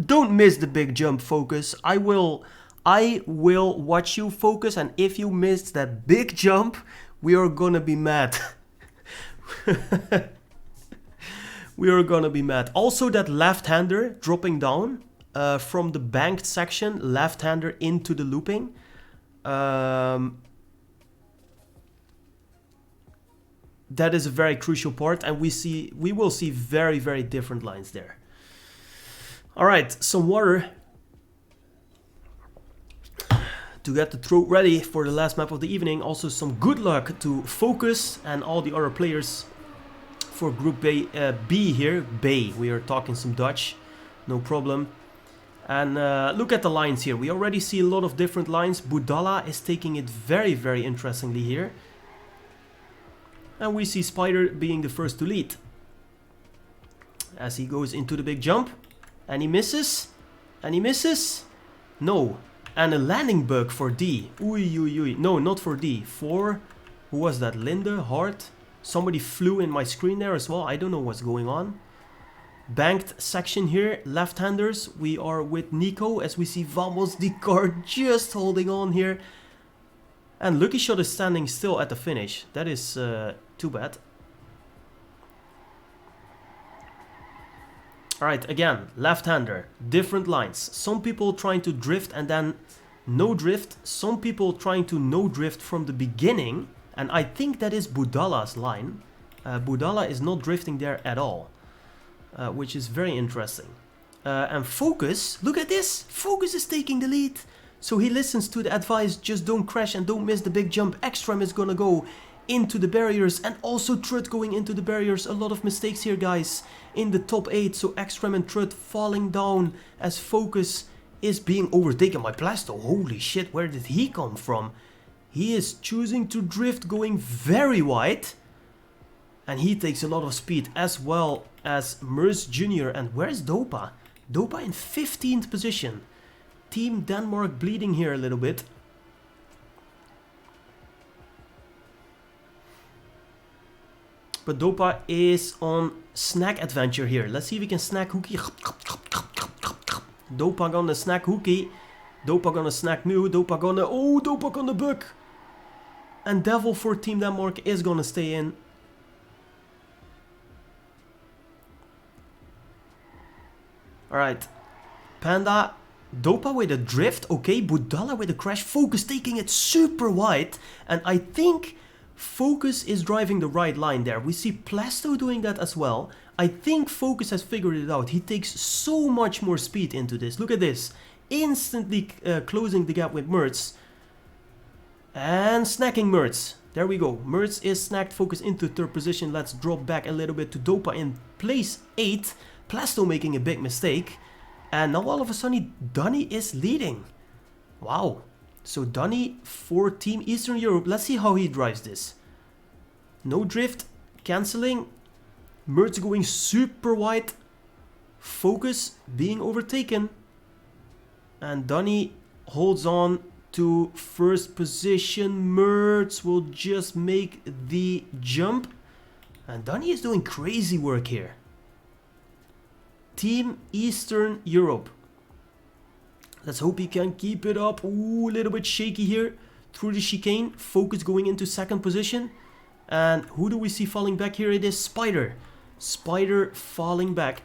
Don't miss the big jump, Focus. I will watch you, Focus, and if you miss that big jump, we are gonna be mad. We are gonna be mad. Also, that left-hander dropping down from the banked section, left-hander into the looping. That is a very crucial part, and we will see very, very different lines there. All right, some water to get the throat ready for the last map of the evening. Also, some good luck to Focus and all the other players for Group B here. Bay, we are talking some Dutch, no problem. And look at the lines here. We already see a lot of different lines. Budala is taking it very, very interestingly here. And we see Spider being the first to lead as he goes into the big jump. And he misses. And he misses. No. And a landing bug for D. Oei. No, not for D. For... Who was that? Linde? Hart? Somebody flew in my screen there as well. I don't know what's going on. Banked section here. Left-handers. We are with Nico. As we see Vamos the car just holding on here. And Lucky Shot is standing still at the finish. That is too bad. Alright, again, left-hander, different lines. Some people trying to drift and then no drift. Some people trying to no drift from the beginning. And I think that is Budala's line. Budala is not drifting there at all. Which is very interesting. And Focus, look at this. Focus is taking the lead. So he listens to the advice, just don't crash and don't miss the big jump. Ekstrom is gonna go into the barriers and also Trut going into the barriers. A lot of mistakes here, guys, in the top 8. So Ekstrom and Trut falling down as Focus is being overtaken by Plasto. Holy shit, where did he come from? He is choosing to drift, going very wide. And he takes a lot of speed, as well as Mers Jr. And where's Dopa? Dopa in 15th position. Team Denmark bleeding here a little bit. But Dopa is on snack adventure here. Let's see if we can snack Hookie. Dopa gonna snack Hookie. Dopa gonna snack Mew. Dopa gonna... Oh, Dopa gonna buck. And Devil for Team Denmark is gonna stay in. Alright. Panda. Dopa with a drift. Okay, Budala with a crash. Focus taking it super wide. And I think... Focus is driving the right line there. We see Plasto doing that as well. I think Focus has figured it out. He takes so much more speed into this. Look at this. Instantly closing the gap with Mertz. And snacking Mertz. There we go. Mertz is snacked. Focus into 3rd position. Let's drop back a little bit to Dopa in place 8. Plasto making a big mistake. And now all of a sudden Dunny is leading. Wow. So Dunny for Team Eastern Europe. Let's see how he drives this. No drift. Cancelling. Mertz going super wide. Focus being overtaken. And Dunny holds on to 1st position. Mertz will just make the jump. And Dunny is doing crazy work here. Team Eastern Europe. Let's hope he can keep it up. Ooh, a little bit shaky here through the chicane. Focus going into 2nd position. And who do we see falling back here? It is Spider. Spider falling back.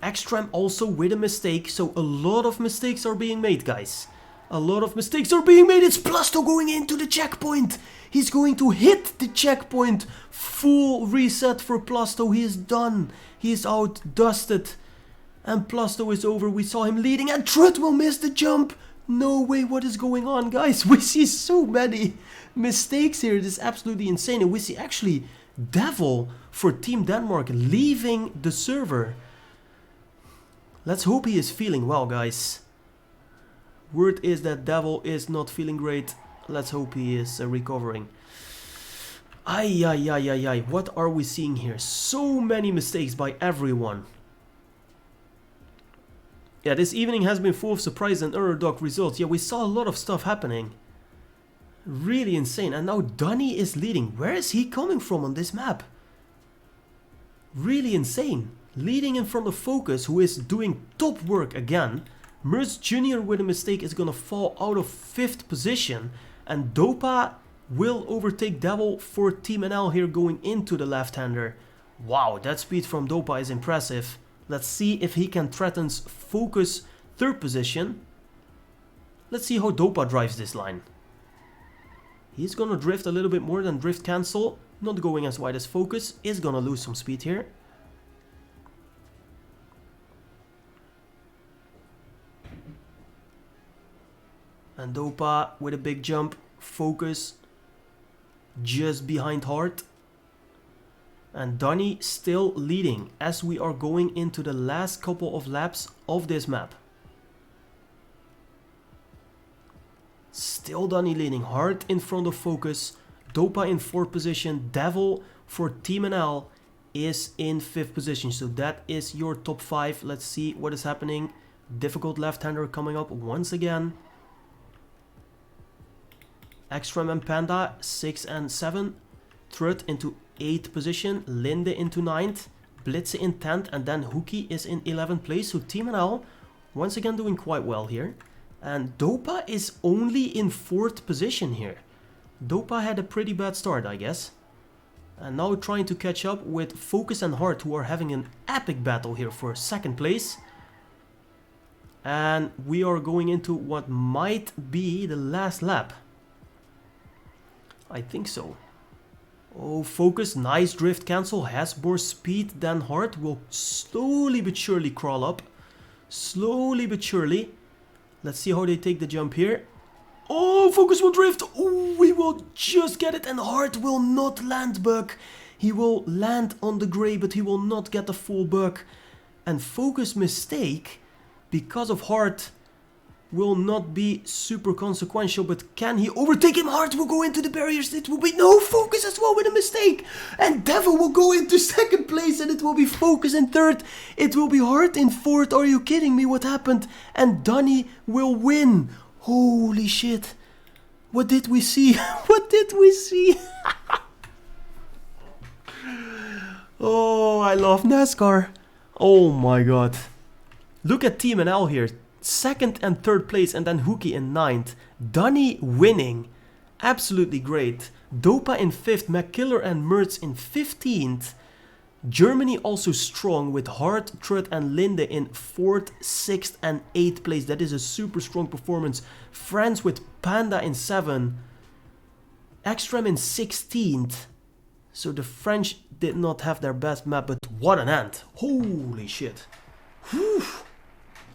Ekstrom also with a mistake. So a lot of mistakes are being made, guys. A lot of mistakes are being made. It's Plasto going into the checkpoint. He's going to hit the checkpoint. Full reset for Plasto. He is done. He is out dusted. And Plasto is over. We saw him leading and Trut will miss the jump. No way, what is going on, guys? We see so many mistakes here. It is absolutely insane. And we see actually Devil for Team Denmark leaving the server. Let's hope he is feeling well, guys. Word is that Devil is not feeling great. Let's hope he is recovering. Ay. What are we seeing here? So many mistakes by everyone. Yeah, this evening has been full of surprise and underdog results. Yeah, we saw a lot of stuff happening. Really insane. And now Dunny is leading. Where is he coming from on this map? Really insane. Leading in front of Focus, who is doing top work again. Merz Jr. with a mistake is gonna fall out of 5th position. And Dopa will overtake Devil for Team NL here going into the left-hander. Wow, that speed from Dopa is impressive. Let's see if he can threaten Focus 3rd position. Let's see how Dopa drives this line. He's gonna drift a little bit more than drift cancel. Not going as wide as Focus. Is gonna lose some speed here. And Dopa with a big jump. Focus just behind Hart. And Dunny still leading as we are going into the last couple of laps of this map. Still Dunny leading. Hart in front of Focus. Dopa in 4th position. Devil for Team NL is in 5th position. So that is your top 5. Let's see what is happening. Difficult left-hander coming up once again. Ekstrom and Panda 6 and 7. Trut into 8th position. Linde into 9th. Blitze in 10th. And then Hoekie is in 11th place. So Team NL once again doing quite well here. And Dopa is only in 4th position here. Dopa had a pretty bad start, I guess. And now trying to catch up with Focus and Heart, who are having an epic battle here for 2nd place. And we are going into what might be the last lap. I think so. Oh, Focus, nice drift cancel, has more speed than Heart, will slowly but surely crawl up. Slowly but surely. Let's see how they take the jump here. Oh, Focus will drift. Oh, we will just get it. And Heart will not land buck. He will land on the gray, but he will not get the full buck. And Focus mistake, because of Heart, will not be super consequential. But can he overtake him? Heart will go into the barriers. It will be no Focus as well with a mistake. And Devil will go into 2nd place. And it will be Focus in 3rd. It will be Heart in 4th. Are you kidding me? What happened? And Dunny will win. Holy shit. What did we see? What did we see? Oh, I love NASCAR. Oh my god. Look at Team NL here. 2nd and 3rd place, and then Hoekie in 9th. Dunny winning. Absolutely great. Dopa in 5th. McKiller and Mertz in 15th. Germany also strong with Hart, Trut and Linde in 4th, 6th and 8th place. That is a super strong performance. France with Panda in 7th. Ekstrom in 16th. So the French did not have their best map, but what an end. Holy shit. Whew.